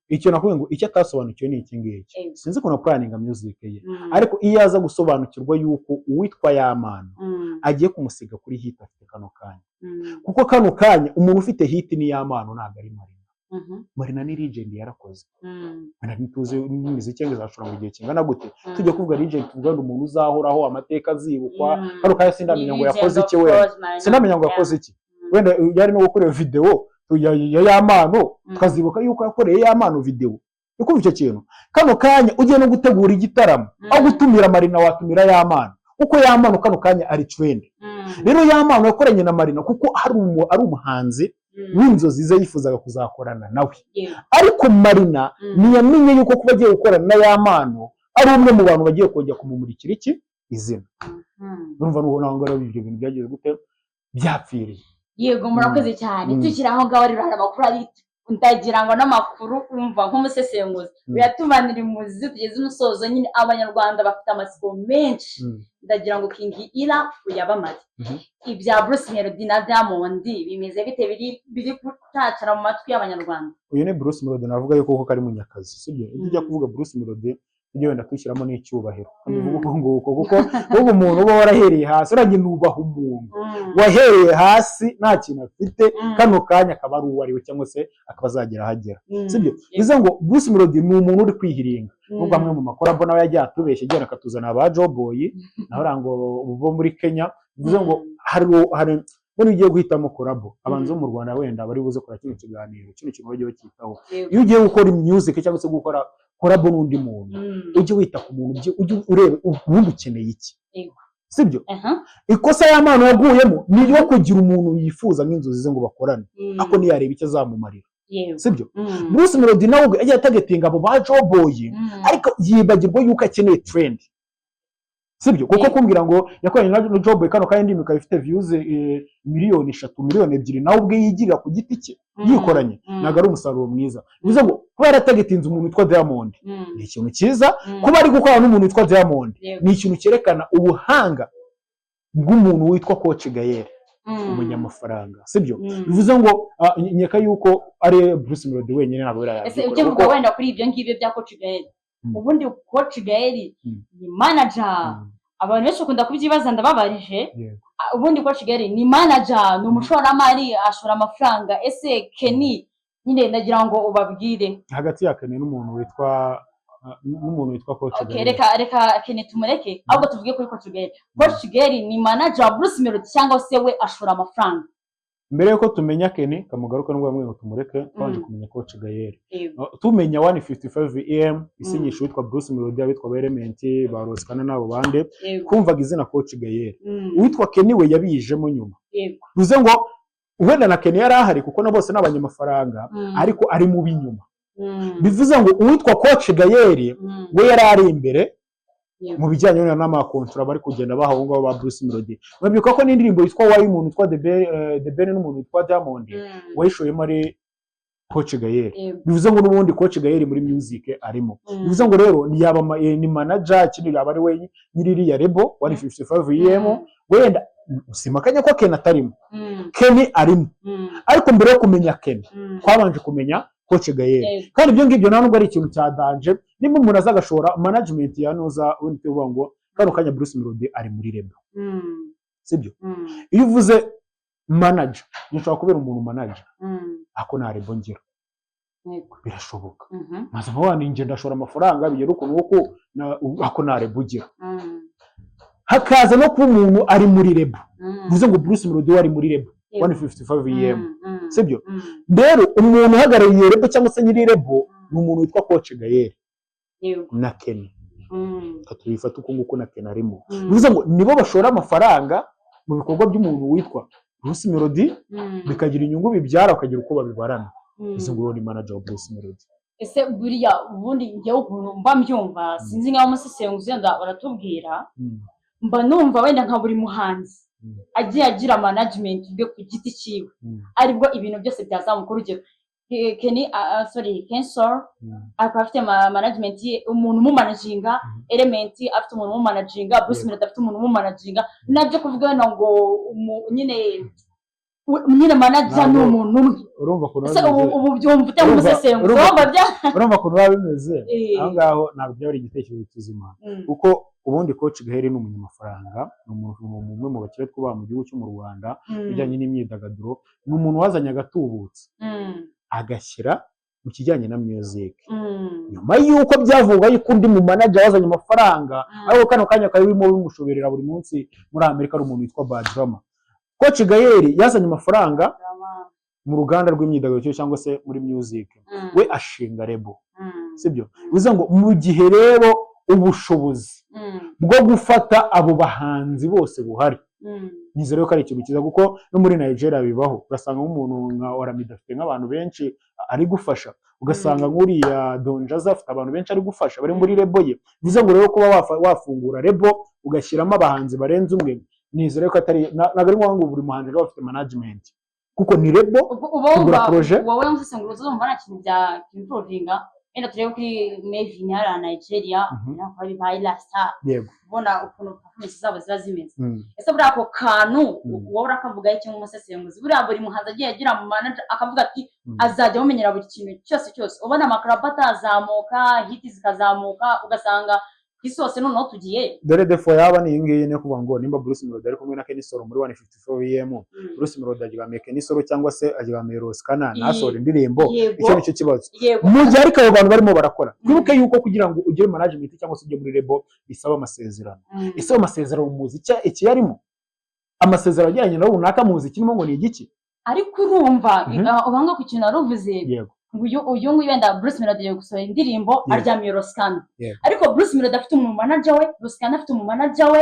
icyo nakuye ngo icyo atasobanukiwe ni iki ngiki. Sinzi ko na planning music ye, ariko iyo aza gusobanukirwa yuko uwitwa Yamano agiye kumusiga kuri hit afite kano kanya, kuko kano kanya umuntu ufite hit ni Yamano ntabwo ari Marina. Marina ni legend yarakoze, ntuzi n'imiziki ngo izashobora mu gihe kingana gute. Tujye kuvuga legend tuvuga umuntu uzahoraho, amateka azibukwa. Kano kanya sindamenya ngo yakoze iki, sindamenya ngo yakoze iki. Wenda yari no gukorera video ya Yamano, twazibuka yuko yakoreye Yamano video. Uko icyo kintu kano kanya ugiye no gutegura igitaramo aho gutumira Marina watumira Yamano, uko Yamano kano kanya ari trend. Rero Yamano yakoranye na Marina kuko ari umuhanzi w'inzozi ze yifuzaga kuzakorana nawe. Ariko Marina ntiyamenye yuko kuba agiye gukorana na Yamano ari umwe mu bantu bagiye kujya kumumurikira iki izina. Urumva n'ubona ibyo bintu byagize gute byapfiriye. Yego murakoze cyane. Tukira aho ngaho rero hari amakuru ari ndagira ngo n'amakuru umva nk'umusesenguzi uyatumanira imuzi tugeze umusozo nyine. Abanyarwanda bafite amasiko menshi, ndagira ngo King Ira uyabamaze. Ibya Bruce Melody na Diamond bimeze bite, biri gutacana mu matwi y'Abanyarwanda? Uyu ni Bruce Melody, navuga yuko koko ari munyakazi, sibyo? Ijya kuvuga Bruce Melody ujye wenda kwishyiramo n'icyubahiro, kuko umuntu uba warahereye hasi, urajye nubaha umuntu wahereye hasi nta kintu afite, kano kanya akaba ari uwo ari we cyangwa se akaba azagera ahagera, sibyo? Bivuze ngo Bruce Melody ni umuntu uri kwihiringa, nubwo amwe mu makorabo nawe yagiye atubeshya agenda akatuzana aba Joboy naho rango bo muri Kenya. Bivuze ngo hari muri ugiye guhitamo korabo, abanze mu Rwanda wenda bari buze kora kino kiganiro, kino kintu bagiye bakitaho. Iyo ugiye gukora music cyangwa se gukora korabo n'undi muntu, ujye wita ku muntu, ujye urebe ubundi ukeneye iki, sibyo? Ikosa Yamano yaguyemo ni yo kugira umuntu yifuza nk'inzozi ze ngo bakorane, ako niyareba icyo azamumarira, sibyo? Bruce Melody nawe yagiye atagetinga abo ba Joboy, ariko yibagirwa yuko akeneye trend, sibyo? Kuko kumbwira ngo yakoranye na Joboy kano kandi ndimi ifite views miliyoni 3 miliyoni 2 nawe ubwe yigirira ku giti cye yikoranye, naga ari umusaruro mwiza. Bivuze ngo kuba yaratagetinze umuntu witwa Diamond ni ikintu cyiza, kuba ari gukorana n'umuntu witwa Diamond ni ikintu cyerekana ubuhanga bw'umuntu witwa Coach Gael, umunyamafaranga, sibyo? Bivuze ngo nyeka yuko ari Bruce Melody wenyine ntabwo yarayaje. Ese ujye vuga wenda kuri ibyo ngibyo bya Coach Gael, ubundi Coach Gael ni manager. Abantu benshi bakunda kubyibaza, ndababarije. Ubundi Coach Gael ni manager, ni umushoramari, ashora amafaranga. Ese Kenny nyine ndagira ngo ubabwire hagati ya Kenny n'umuntu witwa n'umuntu witwa Coach okay Gael. reka Kenny tumureke ahubwo tuvuge kuri Coach Gael. Coach Gael ni manager wa Bruce Melody cyangwa se we ashora amafaranga? Mbere yuko tumenya Kenny kamugaruka n'ubwo bamwe ngo tumureke twanje kumenya Coach Gael. Tumenya 155 EM isinyisha witwa Bruce Melody abitwa Element ba Roskana nabo bande kumvaga izina Coach Gael. Witwa Kenny we yabijemo nyuma. Bivuze ngo wenda na Kenny yari ahari kuko na bose n'abanyamafaranga ariko ari mu binyuma. Bivuze ngo uwitwa Coach Gael we yari ari imbere mu bijyanye n'amakontra bari kugenda bahaho ngo ba Bruce Melody. Mwabyuka ko n'indirimbo yitwa Why umuntu witwa The Ben n'umuntu witwa Diamond wayishoyemo ari Coach Gael. Bivuze ngo n'ubundi Coach Gael muri music arimo. Bivuze ngo rero ni yaba ni manager kindi yaba ari we nyiriri ya Rebo 155 EM wenda usimakanye ko Ken atarimo. Ken arimo. Ariko mbere yo kumenya Ken twabanje kumenya Coach Gael. Kandi ibyo ngibyo nta nubwo ari ikintu cya danger. Nimba umuntu azagashora management ya noza wende tuvuga ngo kano kanya Bruce Melody ari muri Rebo. Sibyo? Iyo uvuze manager, nshobora kubera umuntu manager. Ako na Rebo ngira. Birashoboka. Maze mwa ninje ndashora amafaranga bigera uko nuko ako na Rebo ngira. Hakaza no kuba umuntu ari muri Rebo. Bivuze ngo Bruce Melody ari muri Rebo 155 EM. Sibyo? Rero umuntu uhagarariye Rebo cyangwa se nyiri Rebo ni umuntu witwa Coach Gael na Kenny. Katubifata uko nguko na Kenny arimo. Bivuze ngo nibo bashora amafaranga mu bikorwa by'umuntu witwa Bruce Melody bikagira inyungu bibyara ukagira uko babibarana. Bivuze ngo ni manager wa Bruce Melody. Ese buriya ubundi njye ukuntu mba mbyumva sinzi nkaho umusesenguzi yenda baratubwira mba numva wenda nka buri muhanzi agiye agira management bwe ku giti cyiwe aribwo ibintu byose byazamuka. Urugero Kensor afite management ye umuntu mu managinga, Element afite umuntu mu managinga, Bruce Melody afite umuntu mu managinga. Nabyo kuvuga ngo nyine manager ni umuntu umwe. Urumva ko ubu byumva ute umusesenguzi urumva ko bimeze aho ngaho ntabwo byari igitekerezo kizima kuko ubundi Coach Gael ni umunyamafaranga, ni umuntu umwe mu bakire twubaha mu gihugu cyo mu Rwanda bijyanye n'imyidagaduro, ni umuntu wazanye agatubutse agashyira mu kijyanye na music. Nyuma yuko byavuga yuko undi mu manager wazanye amafaranga ariko kano kanya karimo bimushoberera buri munsi muri Amerika ari umuntu witwa Bad Drama. Coach Gael yazanye amafaranga mu ruganda rw'imyidagaduro cyangwa se muri music we ashinga Rebo. Sibyo? Bivuze ngo mu gihe rero ubushobozi bwo gufata abo bahanzi bose buhari nizere ko ari ikintu cyiza kuko no muri Nigeria bibaho. Urasanga nk'umuntu nka Olamide afite nk'abantu benshi ari gufasha, ugasanga nk'uriya Don Jazzy afite abantu benshi ari gufasha bari muri Rebo ye. Bivuze ngo rero kuba wafungura Rebo ugashyiramo abahanzi barenze umwe nizere ko atari nagari ngo buri muhanzi rero afite management kuko ni Rebo ubumva wowe umusesenguzi uzumva nta kintu bya improvinga. Enda turebe kuri Mavin ya Nigeria nako ari Baila Star ubona ukuntu performance zabo ziba zimeze. Ese buri ako kantu wowe urakavuga iki nk'umusesenguzi buri buri muhanzi agiye agira mu manager akavuga ati azajya mumenyera buri kintu cyose ubona amakraba atazamuka hit zikazamuka ugasanga kisose noneho tugiye dore defo yaba ni ingiye ne kuvuga ngo nimba Bruce Melody ari kumwe na Kenny Solo muri 154 EM Bruce Melody agigamye Kenny Solo cyangwa se agigamye Roskana nasore indirimbo icyo nicyo kibazo mu gihe ariko abo bantu barimo barakora. Kwibuke yuko kugira ngo ugire management cyangwa se ujye muri Rebo bisaba amasezerano. Ese amasezerano muziki iki yarimo amasezerano ajyanye na runaka muziki mo ngo ni igiki ariko urumva ubanga ku kintu aruvuze uyu wenda Bruce Melody yo gusohora indirimbo aryamiye Roskana ariko Bruce Melody afite umu manager we, Roskana afite umu manager we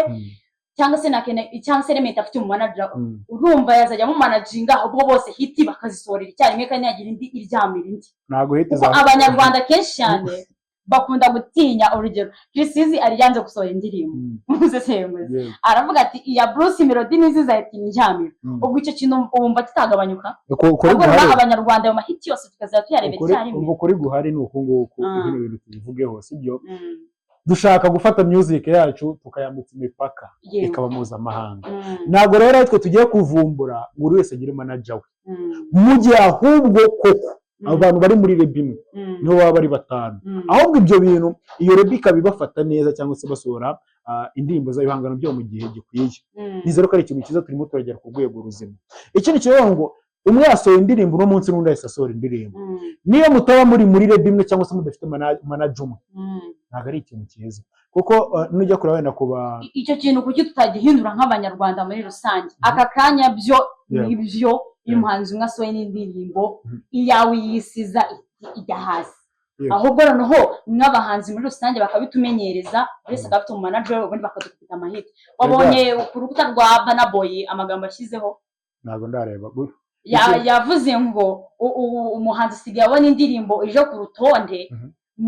cyangwa se na Kenny cyangwa se Element afite umu manager. Urumva yazajya mu managinga ahubwo bose hiti bakazisorera icyarimwe kandi yagira indi iryamira indi. Nago hiti Abanyarwanda kenshi cyane bakunda gutinya. Urugero Chris ari yanze gusohora indirimbo umusesenguzi aravuga ati iya Bruce Melody niziza ati njyamira. Ubwo icyo kintu ubumva kitagabanyuka kuko abanyarwanda mu mahiti yose tukazaba tuyarebera cyarimwe. Ubwo kuri guhari ni uko nguko ibintu bintu tubivugeho sibyo. Dushaka gufata music yacu tukayambutsa imipaka ikaba mpuzamahanga. Ntabwo rero twe tugiye kuvumbura buri wese agire manager we mu gihe ahubwo koko abantu bari muri Rebo imwe niho baba bari batanu. Ahubwo ibyo bintu iyo Rebo ikabibafata neza cyangwa se basohora indirimbo z'ibihangano byo mu gihe gikwiye. Nizere ko ari ikintu cyiza turimo turagera ku rwego ruzima. Ikindi cyo ngo umwe yasohora indirimbo no munsi n'undi asohora indirimbo niyo mutaba muri Rebo imwe cyangwa se mudafite manager umwe ntabwo ari ikintu cyiza kuko nujya kureba wenda kuba icyo kintu kuki tutagihindura nk'abanyarwanda muri rusange aka kanya byo nibyo iyo umuhanzi umwe asohoye n'indirimbo iyawe yisiza ijya hasi ahubwo noneho nk'abahanzi muri rusange bakabitumenyereza wese akaba afite umumanager ubundi bakadukubita amahiti wabonye ku rukuta rwa Burna Boy amagambo ashyizeho ntabwo ndareba yavuze ngo umuhanzi asigaye abona indirimbo ije ku rutonde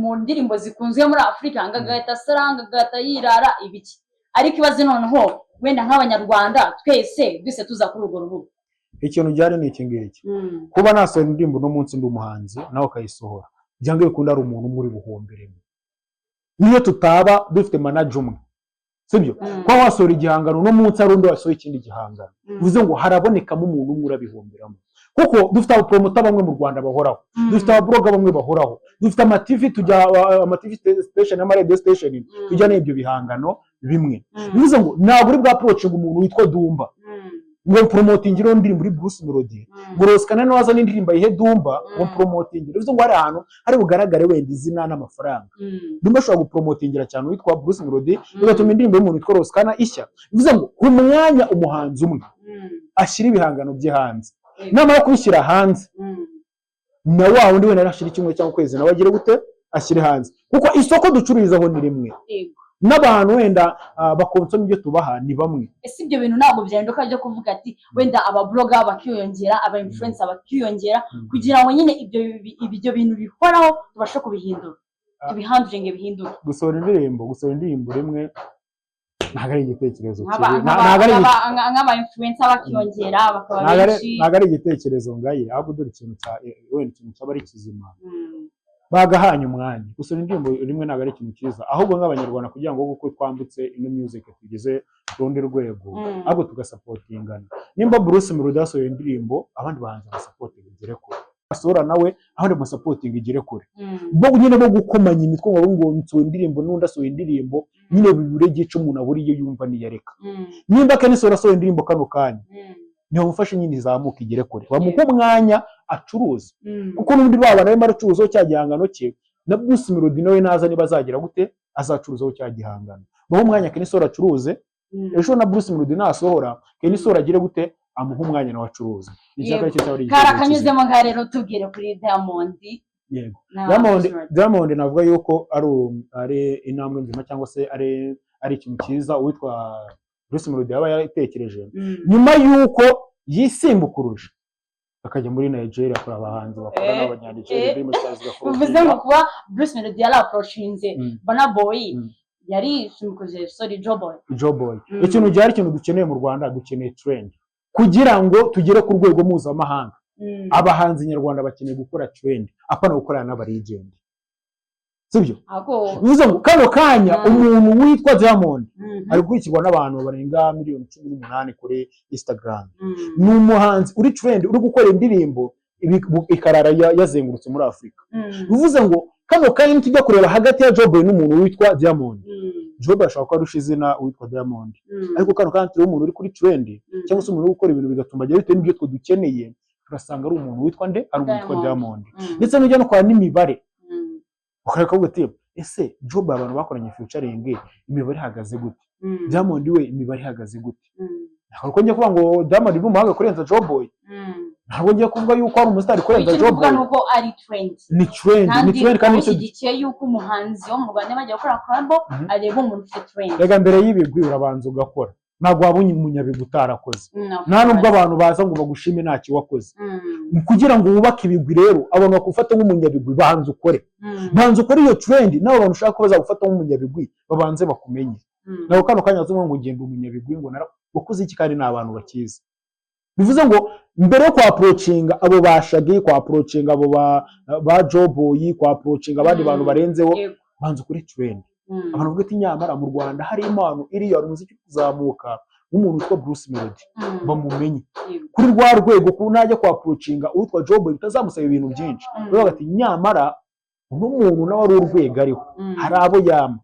mu ndirimbo zikunzwe muri Afurika ngagahita saranga ngagahita yirara ibiki ariko ibaze noneho wenda nk'abanyarwanda twese tuza kuri urwo rubuga ikintu byari ni iki ngiki kuba nasohora indirimbo no munsi ndi umuhanzi nawe ukayisohora byanga bikunda ari umuntu muri buhomberemo niyo tutaba dufite manager umwe sibyo kwa wasohora igihangano no munsi ari undi wasohora ikindi gihangano bivuze ngo harabonekamo umuntu umwe urabihomberamo kuko dufite aba promoter bamwe mu Rwanda bahoraho dufite aba blogger bamwe bahoraho dufite ama TV tujya ama TV station ama radio station tujya n'ibyo bihangano bimwe bivuze ngo ntabwo uri bwa approach umuntu witwa Dumba ngo promoting iro ndirimbo muri Bruce Melody ngo Roskana no waza n'indirimbo ihe Dumba ngo promoting bivuze ngo hari ahantu hari bugaragare wenda izina n'amafaranga Dumba ashobora gupromotingira cyane witwa Bruce Melody bigatuma indirimbo y'umuntu witwa Roskana ishya bivuze ngo ku mwanya umuhanzi umwe ashyira ibihangano bye hanze namara kubishyira hanze na wa wundi wenda arashira icyumwe cyangwa kwezi nawe agire gute ashyire hanze kuko isoko ducururizaho ni rimwe n'abantu wenda bakonsoma ibyo tubaha ni bamwe ese ibyo bintu ntabwo byahinduka byo kuvuga ati wenda aba blogger bakiyongera aba influencer bakiyongera kugira ngo nyine ibyo bintu bihoraho tubashe kubihindura tubihandure ngo bihinduke gusohora indirimbo rimwe ntabwo ari igitekerezo nk'aba influencer bakiyongera bakaba benshi ntabwo ari igitekerezo ngaye ahubwo dore ikintu wenda ikintu cyaba ari kizima bagahanya umwanya gusohora indirimbo rimwe ntabwo ari ikintu cyiza ahubwo nk'abanyarwanda kugira ngo kuko twambutse ino music tugeze ku rundi rwego ahubwo tugasapotingana nimba Bruce Melody yasohoye indirimbo abandi bahanzi basapotinga igere kure asohora nawe abandi basapotinga igere kure bo nyine bo gukomanya imitwe ngo nsohoye indirimbo n'undi asohoye indirimbo nyine bibure gice umuntu aburi iyo yumva niyareka nimba Kenisoro asohoye indirimbo kano kanya niho mufashe nyine izamuka igere kure bamuha umwanya acuruza kuko n'undi baba nawe maracuruzaho cya gihangano cye na Bruce Melody nawe naza niba azagira gute azacuruzaho cya gihangano baho umwanya Kenisoro acuruze ejo na Bruce Melody nasohora Kenisoro agire gute amuha umwanya nawe acuruza karakanyuzemo nka rero tubwire kuri Diamond yego Diamond navuga yuko ari intambwe nzima cyangwa se ari ikintu cyiza uwitwa Bruce Melody yaba yaritekereje nyuma yuko yisimbukuruje akajya muri Nigeria kuri abahanzi bakora n'abanyanigeria muri Mustazga bivuze ngo kuba Bruce Melody yari approachinze Burna Boy yari simukuje Joe Boy ikintu cyari ikintu dukeneye mu Rwanda dukeneye trend kugira ngo tugere ku rwego mpuzamahanga abahanzi nyarwanda bakeneye gukora trend apana gukorana n'abarigende sibyo bivuze ngo kano kanya umuntu witwa Diamond ari gukurikirwa n'abantu barenga miliyoni 18 kuri Instagram ni umuhanzi uri trend uri gukora indirimbo ikarara yazengurutse muri Afurika bivuze ngo kano kanya tujya kureba hagati ya Joe Boy n'umuntu witwa Diamond Joe Boy ashaka ko arusha izina witwa Diamond ariko kano kanya turi umuntu uri kuri trend cyangwa se umuntu uri gukora ibintu bigatuma ajya bitewe n'ibyo twe dukeneye turasanga ari umuntu witwa nde ari umuntu witwa Diamond ndetse n'ujya no kwa n'imibare ukareka uguti ese Joe Boy abantu bakoranye featuring imibare ihagaze gute Diamond we imibare ihagaze gute ntabwo njye kuvuga ngo Diamond ni umuhanga kurenza Joe Boy ntabwo njye kuvuga yuko ari umustar kurenza Joe Boy nuko ari trend ni trend kandi icyo gice yuko umuhanzi wo mu Rwanda bajya gukora collab areba umuntu ufite trend rega mbere y'ibigwi urabanza ugakora ntabwo wabonye umunyabigwi utarakoze nta nubwo abantu baza ngo bagushime nta kiwakoze kugira ngo wubake ibigwi rero abantu bakufata nk'umunyabigwi banza ukore iyo trend nabo abantu ushaka ko bazagufata nk'umunyabigwi babanze bakumenye naho kano kanya azumwe ngo ngende umunyabigwi ngo narakuze iki kandi n'abantu bakiza bivuze ngo mbere yo kwa approachinga abo bashagi kwa approachinga abo ba Joe Boy kwa approachinga abandi bantu barenzeho banza ukore trend abantu bavuga ati nyamara mu Rwanda hari impano iri ya muziki kuzamuka nk'umuntu witwa Bruce Melody bamumenye kuri rwa rwego ko najya kwa approachinga uwitwa Joe Boy bitazamusaba ibintu byinshi bavuga ati nyamara n'umuntu nawe ari urwego ariho hari abo yama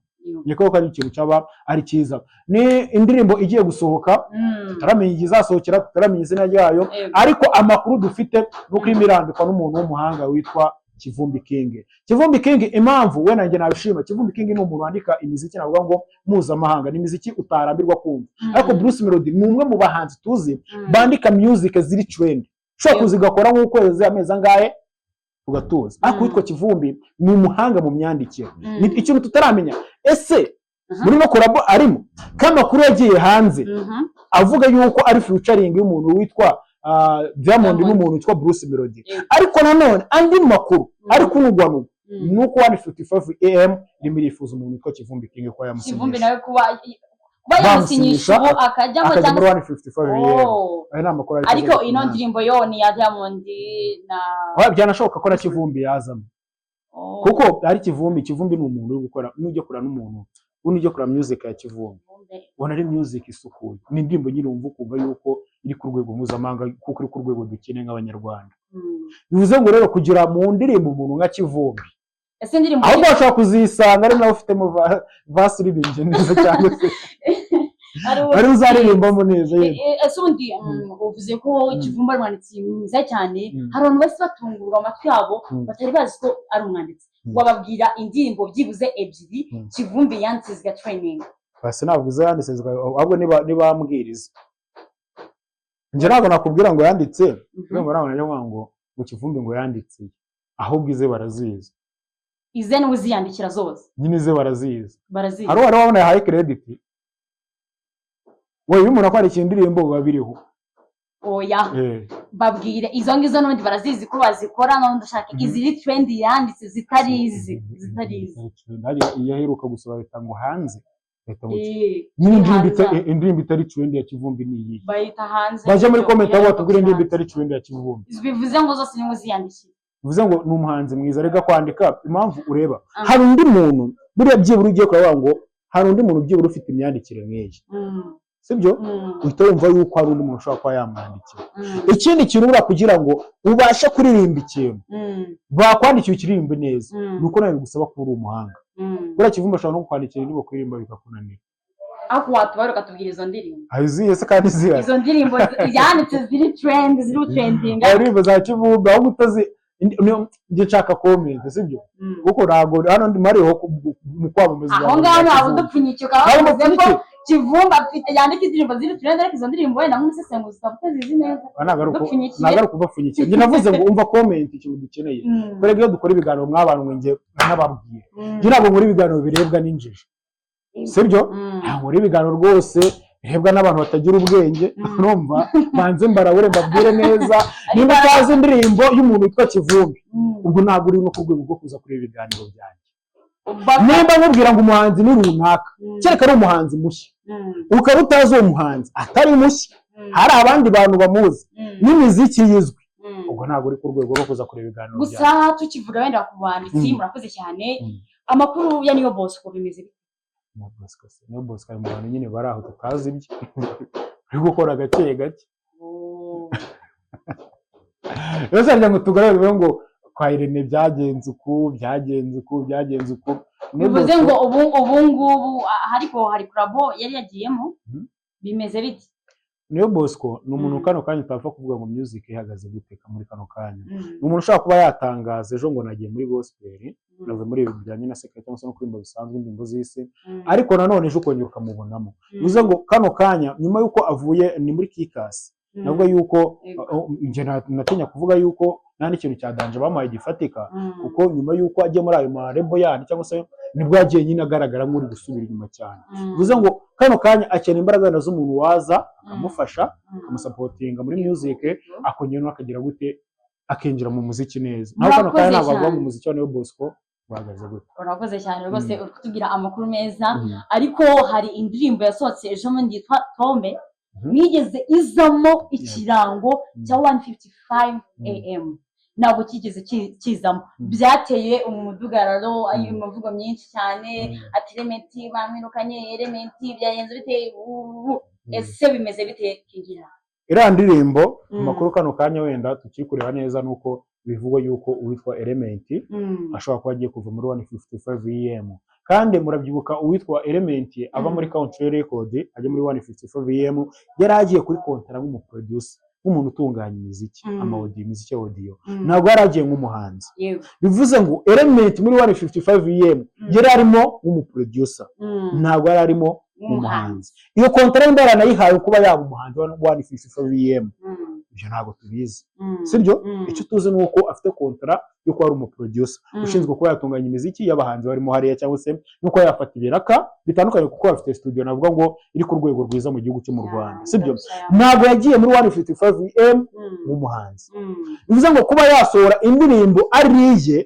niko ko ari ikintu cyaba ari cyiza ni indirimbo igiye gusohoka tutaramenya igizasohokera tutaramenya izina ryayo ariko amakuru dufite nuko imirambikwa n'umuntu w'umuhanga witwa Kivumbi King. Kivumbi King impamvu we nanjye nabishima, Kivumbi King ni umuntu wandika imiziki navuga ngo mpuzamahanga, ni imiziki utarambirwa kumva. Ariko Bruce Melody ni umwe mu bahanzi tuzi bandika music ziri trend, ushobora kuzigakora nk'ukwezi amezi angahe ugatuza. Ariko witwa Kivumbi ni umuhanga mu myandikire. Ikintu tutaramenya, ese muri no korabo arimo kamakuru yagiye hanze avuga yuko ari featuring y'umuntu witwa Diamond n'umuntu witwa Bruce Melody. Ariko nanone andi makuru ari kunugwa nuko 155 AM rimirifuza umuntu witwa Kivumbi King ko yamusinyisha. Kivumbi nawe kuba yamusinyisha akajyamo cyangwa 155 AM. Ari namakuru ariko ino ndirimbo yo ni ya Diamond na byanashoboka ko na Kivumbi yazamo. Kuko ari Kivumbi ni umuntu uri gukora n'ujye kura n'umuntu unijye kura music ya Kivumbi. Ubona ari music isukuye. Ni indirimbo nyine wumva ukumva yuko iri ku rwego mpuzamahanga kuko iri ku rwego dukeneye nk'abanyarwanda. Bivuze ngo rero kugira mu ndirimbo umuntu nka Kivumbi. Ese ndirimbo aho bashaka kuzisanga ari nawe ufite mu vasi ribinje neza cyane se. Ari uzaririmbamo neza yego. Ese undi uvuze ko Kivumbi ari umwanditsi mwiza cyane, hari abantu bose batungurwa amatwi yabo batari bazi ko ari umwanditsi. Wababwira indirimbo byibuze ebyiri Kivumbi yanditse ziga training. Basi navuze yanditse ahubwo nibambwiriza. Nje ntabwo nakubwira ngo yanditse, ngo nawe ngo Kivumbi ngo yanditse, ahubwo ize barazizi. Ize ni uziyandikira zose. Nyine ize barazizi. Barazizi. Hari wabona high credit. Wowe umuntu akora ikindirimbo babiriho. Oya. Babwire izo ngizo n'undi barazizi ko bazikora n'undi ashaka iziri trend yanditse zitarizi. Nari yaheruka gusaba leta ngo hanze. Indirimbo itari trend ya Kivumbi ni iyi. Bayita hanze. Baje muri comment aho batubwira indirimbo itari trend ya Kivumbi. Bivuze ngo zose ni uziyandikira. Bivuze ngo ni umuhanzi mwiza rega kwandika impamvu ureba. Hari undi muntu buriya byibura ugiye kureba ngo hari undi muntu byibura ufite imyandikire nk'iyi. Sibyo uhita wumva yuko hari undi muntu ushobora kuba yamwandikira. Ikindi kintu ura kugira ngo ubashe kuririmba ikintu bakwandikiye ikiririmbo neza nuko nawe bigusaba kuba uri umuhanga. Buriya Kivumbi ashobora no kwandikira indirimbo kuririmba bikakunanira. Ako watubaruka tubwira izo ndirimbo. Aziye se kandi ziya. Izo ndirimbo yanditse ziri trend ziri trending. Indirimbo za Kivumbi aho utazi njye nshaka comment sibyo kuko ntago hano ndi mariho mu kwamamaza. Aho ngaho abo dupfunyikika bavuze ko Kivumbi afite yandika indirimbo ziri trend ariko izo ndirimbo wenda nk'umusesenguzi utazizi neza. Nagaruka bapfunyikira. Njye navuze ngo umva comment ikintu dukeneye. Korega iyo dukora ibiganiro mw'abantu nge nababwiye. Njye ntabwo muri ibiganiro birebwa n'injiji. Sibyo? Muri ibiganiro rwose birebwa n'abantu batagira ubwenge. Urumva banze mbarawure mbabwire neza niba utazi indirimbo y'umuntu witwa Kivumbi ubwo ntabwo uri no ku rwego rwo kuza kureba ibiganiro byanjye. Nimba nkubwira ngo umuhanzi ni runaka kereka ari umuhanzi mushya ukaba utazi uwo muhanzi atari mushya hari abandi bantu bamuzi n'imiziki yizwi ubwo ntabwo uri ku rwego rwo kuza kureba ibiganiro byanjye. Gusa tukivuga wenda ku banditsi murakoze cyane. Amakuru ya Niyo Bosco bimeze bite? Niyo Bosco ari mu bantu nyine bari aho tutazi ibye uri gukora gake gake. Yose arya ngo tugaragaze ngo kwa Irene byagenze uku. Bivuze ngo ubu ngubu ariko hari kurabo yari yagiyemo bimeze bite? Niyo Bosco ni umuntu kano kanya utapfa kuvuga ngo music ihagaze guteka muri kano kanya. Ni umuntu ushaka kuba yatangaza ejo ngo nagiye muri gospel nave muri ibi bijyanye na secret cyangwa se no kuririmba bisanzwe indirimbo z'isi ariko nanone ejo ukongera ukamubonamo. Bivuze ngo kano kanya nyuma yuko avuye ni muri Kikas nabwo yuko nje natinya kuvuga yuko nta n'ikintu cya danje bamuhaye gifatika kuko nyuma yuko ajye muri ayo marebo yandi cyangwa se nibwo yagiye nyine agaragara nk'uri gusubira inyuma cyane. Bivuze ngo kano kanya akeneye imbaraga nazo umuntu waza akamufasha akamusapotinga muri music akongera akagira gute akinjira mu muziki neza. Naho kano kanya ntabwo avuga mu muziki wa Niyo Bosco bahagaze gute. Urakoze cyane rwose uri kutubwira amakuru meza ariko hari indirimbo yasohotse ejo bundi yitwa Tombe nigeze izamo ikirango cya 155 AM ntabwo kigeze kizamo. Byateye umudugararo imivugo myinshi cyane ati Elementi bamwirukanye Elementi byagenze bite ese bimeze bite Kingira? Iriya ndirimbo amakuru kano kanya wenda tukiri kureba neza nuko bivugwa yuko uwitwa Elementi ashobora kuba agiye kuva muri 155 AM kandi murabyibuka uwitwa Elementi ava muri Country Record ajya muri 155 AM yari agiye kuri kontara nk'umuproducer. nk'umuntu utunganya imiziki amaudio imiziki audio ntabwo yari agiye nk'umuhanzi bivuze ngo Element muri 155em yari arimo nk'umuproducer ntabwo yari arimo nk'umuhanzi iyo contract ndara nayihaye kuba yaba umuhanzi wa 155em ibyo ntabwo tubizi sibyo icyo tuzi nuko afite contract yo kuba ari umuproducer ushinzwe kuba yatunganya imiziki y'abahanzi barimo hariya cyangwa se nuko yafata ibiraka bitandukanye kuko afite studio navuga ngo iri ku rwego rwiza mu gihugu cyo mu Rwanda sibyo ntabwo yagiye muri 155em nk'umuhanzi bivuze ngo kuba yasohora indirimbo ariye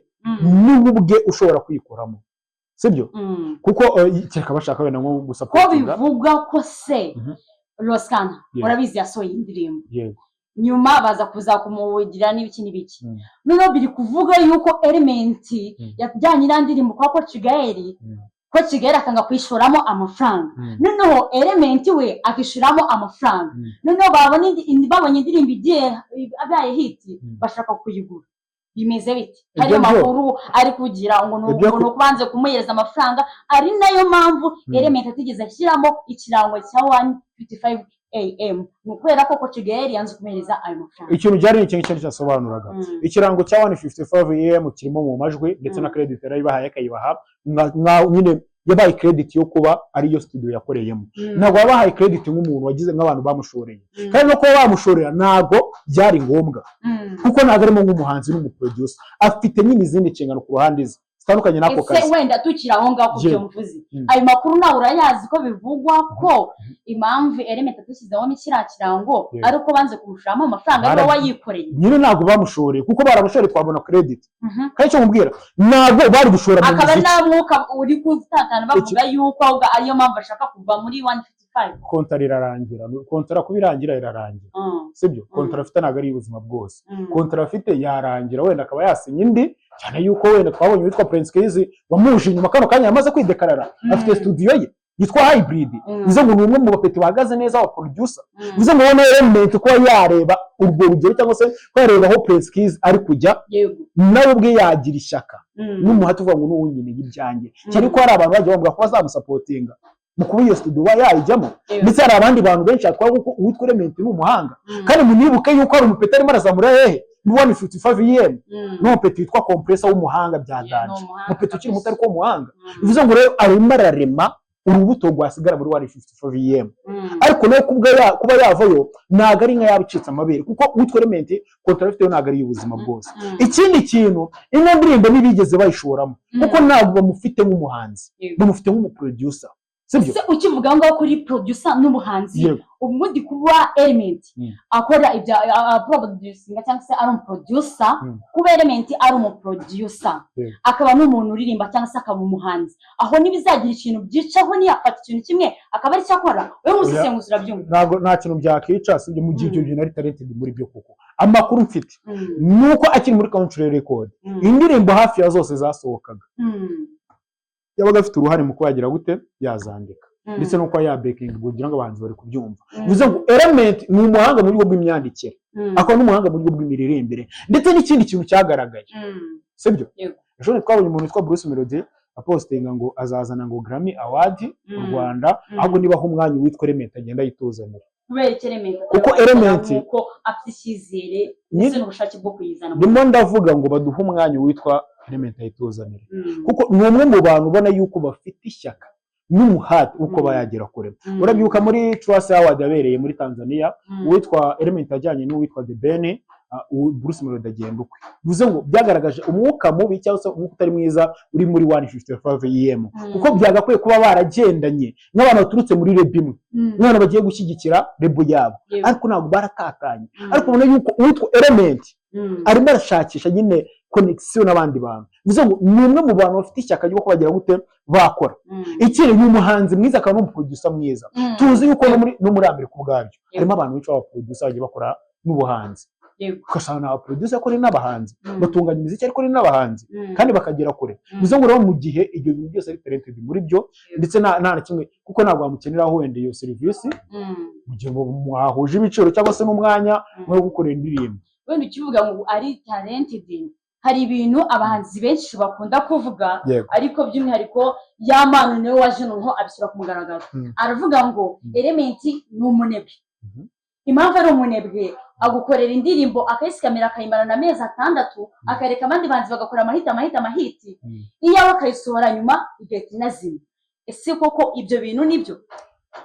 n'ubwe ushobora kwikoramo sibyo kuko cyeka bashaka wenda nko gusapotinga ko bivuga ko se Roskana urabizi yasohoye indirimbo yego nyuma baza kuza kumugira n'ibiki n'ibiki noneho biri kuvuga yuko Element yajyanye n'indirimbo kwa Portugal ko Kigali akanga kwishoramo amafaranga noneho Element we akishuramo amafaranga noneho babonye indirimbo igiye abaye hit bashaka kuyigura bimeze biti hari makuru ari kugira ngo no kubanze kumuhereza amafaranga ari nayo mpamvu Element atigeze ashyiramo ikirango cya 155am nukwera ko Kigali yanze kumuhereza ayo mafaranga ikintu byari ikintu cyari cyasobanuraga ikirango cya 155am kirimo mu majwi ndetse na credit yarayibahaye akayibaha nyine yabaye credit yo kuba ariyo studio yakoreyemo ntabwo yabahaye credit nk'umuntu wagize nk'abantu bamushoreye kandi no kuba bamushorera ntabwo byari ngombwa kuko ntabwo arimo nk'umuhanzi n'umuproducer afite nyine izindi nshingano ku ruhande ze zitandukanye n'ako kazi ese wenda tukira aho ngaho kubyo mvuze ayo makuru nawe urayazi ko bivugwa ko impamvu Element atushyizeho n'ikira kirango ari uko banze kumushiramo amafaranga ariwe wayikoreye nyine ntabwo bamushoreye kuko baramushoreye twabona credit kandi cyo mubwira ntabwo bari gushora mu muziki akaba namwuka uri kutatana bavuga yuko ahubwo ariyo mpamvu ashaka kuva muri 155 kontara irarangira kontara kubirangira irarangira sibyo kontara afite ntabwo ari ubuzima bwose kontara afite yarangira wenda akaba yasinya indi cyane yuko wenda twabonye witwa Prince Kizi wamuje inyuma kano kanya yamaze kwidekarara afite studio ye yitwa Hybrid bize ngo numwe mu bapeti bahagaze neza wa producer bize ngo wone Element ko yareba urwo rugero cyangwa se ko yareba aho Prince Kizi ari kujya nawe ubwe yagira ishyaka n'umuhati uvuga ngo n'uwunyine y'ibyange cyane ko hari abantu bagiye bavuga ko bazamusapotinga mu kuba iyo studio yayijyamo ndetse hari abandi bantu benshi atwara uko witwa Element n'umuhanga kandi munibuke yuko ari umupeti arimo arazamura hehe 155em no peti witwa compressor w'umuhanga byadanje umupeti ukiri muto ariko w'umuhanga bivuze ngo rero arimo ararema urubuto rwasigara muri 155em ariko no kuba yavayo ntago ari nka yabicitse amabere kuko witwa Element contract yo ntago ari ubuzima bwose ikindi kintu ino ndirimbo nibigeze bayishoramo kuko ntabwo bamufite nk'umuhanzi bamufite nk'umuproducer sibyo ukivuga ngo kuri producer n'umuhanzi ubundi kuba Element akora ibya producing cyangwa se ari umuproducer kuba Element ari umuproducer akaba n'umuntu uririmba cyangwa se akaba umuhanzi aho nibizagira ikintu byicaho ni afata ikintu kimwe akaba ari cyakora we musisenguzi urabyumva ntago nta kintu byakica sibyo mu gihe ibyo bintu ari talented muri byo kuko amakuru mfite nuko akiri muri country record indirimbo hafi ya zose zasohokaga yabaga afite uruhare mu kubagira gute yazandika ndetse no kwa ya baking kugira ngo abahanzi bari kubyumva bivuze ngo Element ni umuhanga mu buryo bw'imyandikire akaba n'umuhanga mu buryo bw'imiririmbire ndetse n'ikindi kintu cyagaragaye sibyo ejo twabonye umuntu witwa Bruce Melody apostinga ngo azazana ngo Grammy Award mu Rwanda ahubwo nibaho umwanya witwa Element agenda yituzanira kuko Element ko afite icyizere ndetse n'ubushake bwo kuyizana ndimo ndavuga ngo baduha umwanya witwa Element ayituzanira kuko ni umwe mu bantu ubona yuko bafite ishyaka n'umuhati uko bayagera kure urabyuka muri Trust Award yabereye muri Tanzania witwa Element ajyanye n'uwitwa The Ben Bruce Melody agenda ukwe bivuze ngo byagaragaje umwuka mubi cyangwa se umwuka utari mwiza uri muri 155em kuko byagakwiye kuba baragendanye nk'abantu baturutse muri rebo imwe nk'abantu bagiye gushyigikira rebo yabo ariko ntabwo baratatanye ariko ubona yuko uwitwa Element arimo arashakisha nyine connection n'abandi bantu bivuze ngo ni umwe mu bantu bafite ishyaka ryo kubagira gute bakora ikindi ni umuhanzi mwiza akaba n'umuproducer mwiza tuzi yuko no muri Amerika ubwabyo harimo abantu bica abaproducer bagiye bakora n'ubuhanzi ugasanga abaproducer akora n'abahanzi batunganya imiziki ariko n'abahanzi kandi bakagera kure bivuze ngo rero mu gihe ibyo bintu byose ari talented muri byo ndetse nta kimwe kuko ntabwo bamukeneraho wenda iyo serivisi mu gihe mwahuje ibiciro cyangwa se n'umwanya wo gukorera indirimbo wenda ukivuga ngo ari talented hari ibintu abahanzi benshi bakunda kuvuga ariko by'umwihariko y'amano niwe waje noneho abishyira ku mugaragaro aravuga ngo Element ni umunebwe impamvu ari umunebwe agukorera indirimbo akayisikamira akayimarana amezi 6 akareka abandi banzi bagakora amahiti iyawe akayisohora nyuma igahita inazima. Ese koko ibyo bintu nibyo?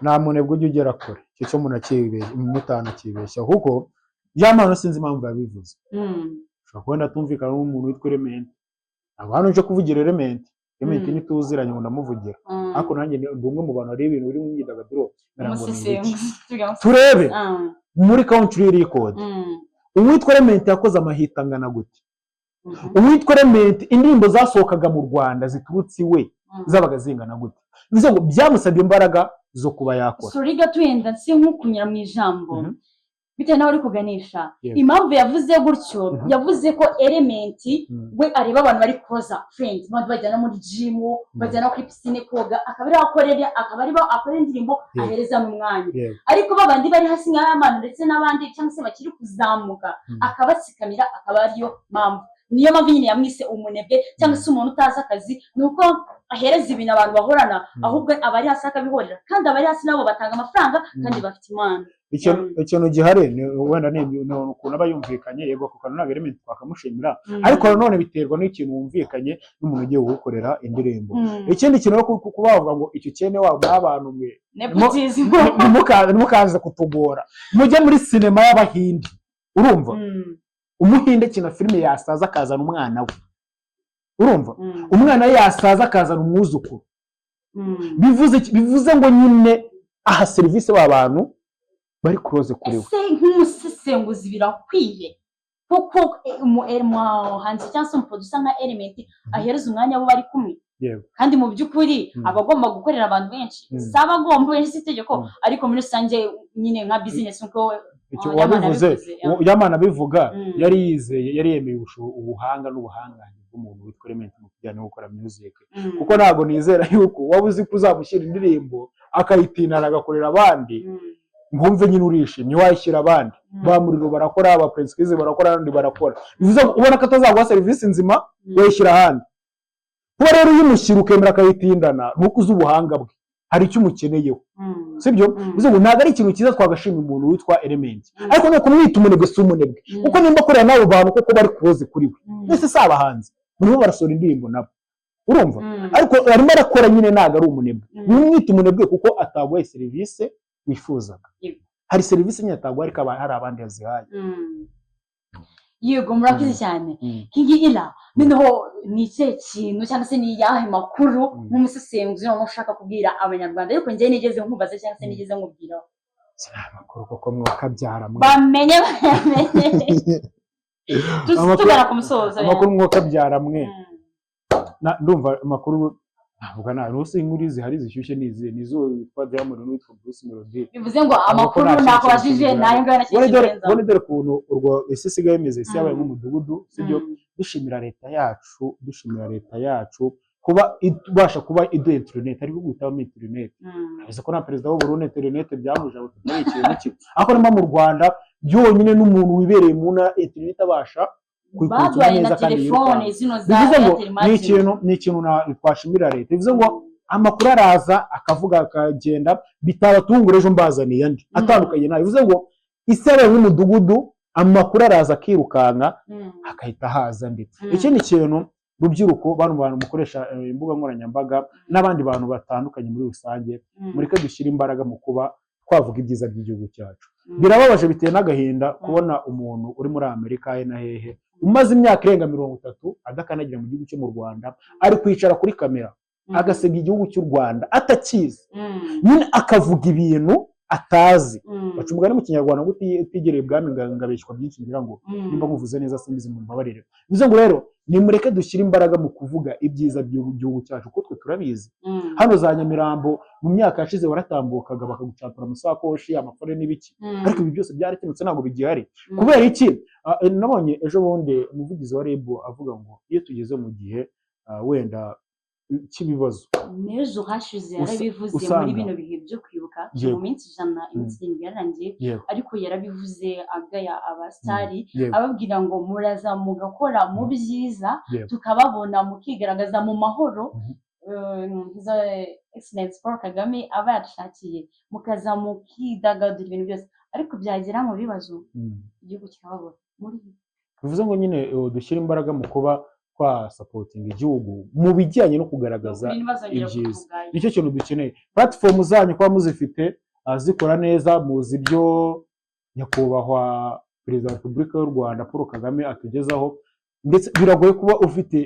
Nta munebwe ujya ugera kure icyo cyo umuntu akibeshya mutanakibeshya kuko Mpano sinzi impamvu yabivuze. Ushobora kubona atumvikana n'umuntu witwa Element. Abantu nje kuvugira Element ntituziranye ngo ndamuvugira, ariko nanjye ndi umwe mu bantu ari ibintu biri mu myidagaduro turebe muri country record uwitwa Element yakoze amahita angana gute. Uwitwa Element indirimbo zasohokaga mu Rwanda ziturutse iwe zabaga zingana gute. Bivuze ngo byamusabye imbaraga zo kuba yakora. Sorry gato yenda nsi nkukunyura mu ijambo bitewe nawe uri kuganisha impamvu yavuze gutyo yavuze ko Element we areba abantu bari closer friends abantu bajyana muri gym bajyana kuri piscine koga akabari akorera indirimbo ahereza mu mwanya ariko babandi bari hasi nk'abana ndetse n'abandi cyangwa se bakiri kuzamuka akabasikamira akaba ariyo mpamvu niyo mpamvu nyine yamwise umunebwe cyangwa se umuntu utazi akazi nuko ahereza ibintu abantu bahorana ahubwo abari hasi akabihorera kandi abari hasi nabo batanga amafaranga kandi bafite imana. Ikintu gihari wenda ukuntu aba yumvikanye yego kuko ntabwo Element twakamushimira ariko nanone biterwa n'ikintu wumvikanye n'umuntu ugiye gukorera indirimbo. Ikindi kintu kuba bavuga ngo icyo cyene wabo n'abantu mwe mukaza kutugora mujye muri sinema y'Abahindi urumva umuhinde kina filime yasaza akazana umwana we urumva umwana yasaza akazana umwuzukuru bivuze ngo nyine aha serivisi w'abantu bari close kuri we. Ese nk'umusesenguzi birakwiye kuko umuhanzi cyangwa se umuproducer nka Element ahereza umwanya abo bari kumwe kandi mu by'ukuri abagomba gukorera abantu benshi saba agomba wese itegeko ariko muri rusange nyine nka business nko Yamana bivuga yari yizeye yari yemeye ubuhanga n'ubuhangange bw'umuntu witwa Element mu kujyana gukora music kuko ntago nizera yuko wabuzi kuzamushyira indirimbo akayitinana agakorera abandi nkumve nyine urishimye wayishyira abandi bamuriro barakora aba Prince Kizi barakora abandi barakora bivuze ubona ko atazaguha service nzima wayishyira ahandi kuba rero uyimushyira ukemera akayitindana nuko uzi ubuhanga bwe hari icyo umukeneyeho sibyo bivuze ngo ntago ari ikintu cyiza twagashima umuntu witwa Element ariko no kumwita umunebwe si umunebwe kuko nimba akorera nabo bantu kuko bari kuboze kuri we mbese si abahanzi buriho barasohora indirimbo nabo urumva ariko arimo arakora nyine ntago ari umunebwe nimwita umunebwe kuko ataguhaye service wifuzaga hari serivisi nyine ataguha ariko hari abandi yazihaye. Yego murakoze cyane King-Ira noneho ni icyo kintu cyangwa se ni yahe makuru nk'umusesenguzi no ushaka kubwira abanyarwanda ariko njye nigeze nkubaza cyangwa se nigeze nkubwira amakuru koko mwakabyara mwe bamenye tugana ku musozo amakuru mwakabyara mwe ndumva amakuru avuga na rusi inkuru zihari zishyushye nizo twa Diamond n'utwo Bruce Melody bivuze ngo amakuru nako bajije nayo ngana cy'ikirenza bone dore kuntu urwo isigaye imeze se yabaye nk'umudugudu sibyo dushimira leta yacu kuba ibasha kuba iduha internet ariko gutaba internet bivuze ko na perezida w'u Burundi internet byamuje abatutari ikintu kimwe ariko namba mu Rwanda byonyine n'umuntu wibereye mu na internet abasha kwikurikira neza kandi telefone zino za ni ikintu twashimira leta bivuze ngo amakuru araza akavuga akagenda bitabatungura ejo mbazaniye andi atandukanye nayo bivuze ngo isebe nk'umudugudu amakuru araza akirukanka akahita haza ndetse ikindi kintu rubyiruko bantu mukoresha imbuga nkoranyambaga n'abandi bantu batandukanye muri rusange mureke dushyira imbaraga mu kuba twavuga ibyiza by'igihugu cyacu. Birababaje biteye n'agahinda kubona umuntu uri muri Amerika na hehe umaze imyaka irenga 30 adakanagira mu gihugu cyo mu Rwanda ari kwicara kuri kamera agasega igihugu cy'u Rwanda atakizi nyine akavuga ibintu atazi bacumugana mu Kinyarwanda ngo utigereye bwami ngabeshywa byinshi ngira ngo nimba nkuvuze neza simbizi mu mbabarire bivuze ngo rero nimureke dushyira imbaraga mu kuvuga ibyiza by'igihugu cyacu kuko twe turabizi hano za Nyamirambo mu myaka yashize waratambukaga bakagucatura amasakoshi amafore n'ibiki ariko ibi byose byarakemutse ntabwo bigihari kubera iki nabonye ejo bundi umuvugizi wa REB avuga ngo iyo tugeze mu gihe wenda cy'ibibazo n'ejo hashize yarabivuze muri bino bihe byo kwibuka mu minsi 100 iminsi yararangiye ariko yarabivuze agaya abastari ababwira ngo muraza mugakora mu byiza tukababona mukigaragaza mu mahoro hizo excellence Paul Kagame aba yashakiye mukaza mukidagadura ibintu byose ariko byagera mu bibazo igihugu kikababura muri bivuze ngo nyine dushyira imbaraga mu kuba twasapotinga igihugu mu bijyanye no kugaragaza ibyiza, nicyo kintu dukeneye. Platform zanyu kuba muzifite zikora neza, muzi ibyo nyakubahwa perezida wa repubulika y'u Rwanda Paul Kagame atugezaho, ndetse biragoye kuba ufite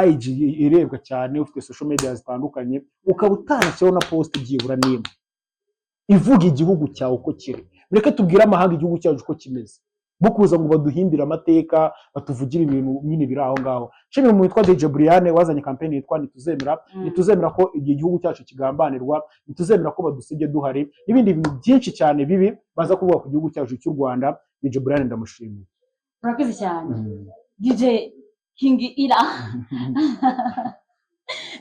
IG irebwa cyane, ufite social media zitandukanye, ukaba utanashyiraho na post byibura n'imwe ivuga igihugu cyawe uko kiri. Mureke tubwire amahanga igihugu cyacu uko kimeze, bukuza ngo baduhimbire amateka, batuvugire ibintu nyine biri aho ngaho. Shimwe mu witwa DJ Brian wazanye campaign yitwa Ntituzemera ko igihe igihugu cyacu kigambanirwa, ntituzemera ko badusibye duhari, n'ibindi bintu byinshi cyane bibi baza kuvuga ku gihugu cyacu cy'u Rwanda. DJ Brian ndamushimiye. Murakoze cyane. DJ King Ira.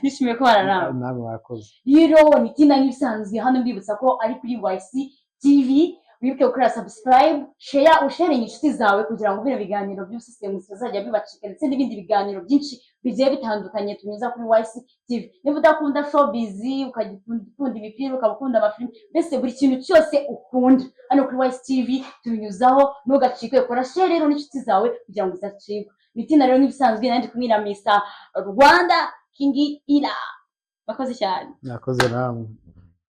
Nishimiye ko bararamba. Nawe wakoze. Rero ni kina nk'ibisanzwe hano mbibutsa ko ari kuri YC TV. Wibuke gukora subscribe, share, usharing inshuti zawe kugira ngo bino biganiro by'usisemu bizajya bibacika, ndetse n'ibindi biganiro byinshi bigiye bitandukanye tunyuza kuri YC TV. Niba udakunda showbiz, ukagikunda imipira, ukabukunda amafilm, mbese buri kintu cyose ukunda hano kuri YC TV tubinyuzaho, ntugacikwe. Kora share rero n'inshuti zawe kugira ngo uzacikwe. Bitina rero nk'ibisanzwe nandi kumwe na Mr. Rwanda King Ira. Bakoze cyane. Nakoze namwe.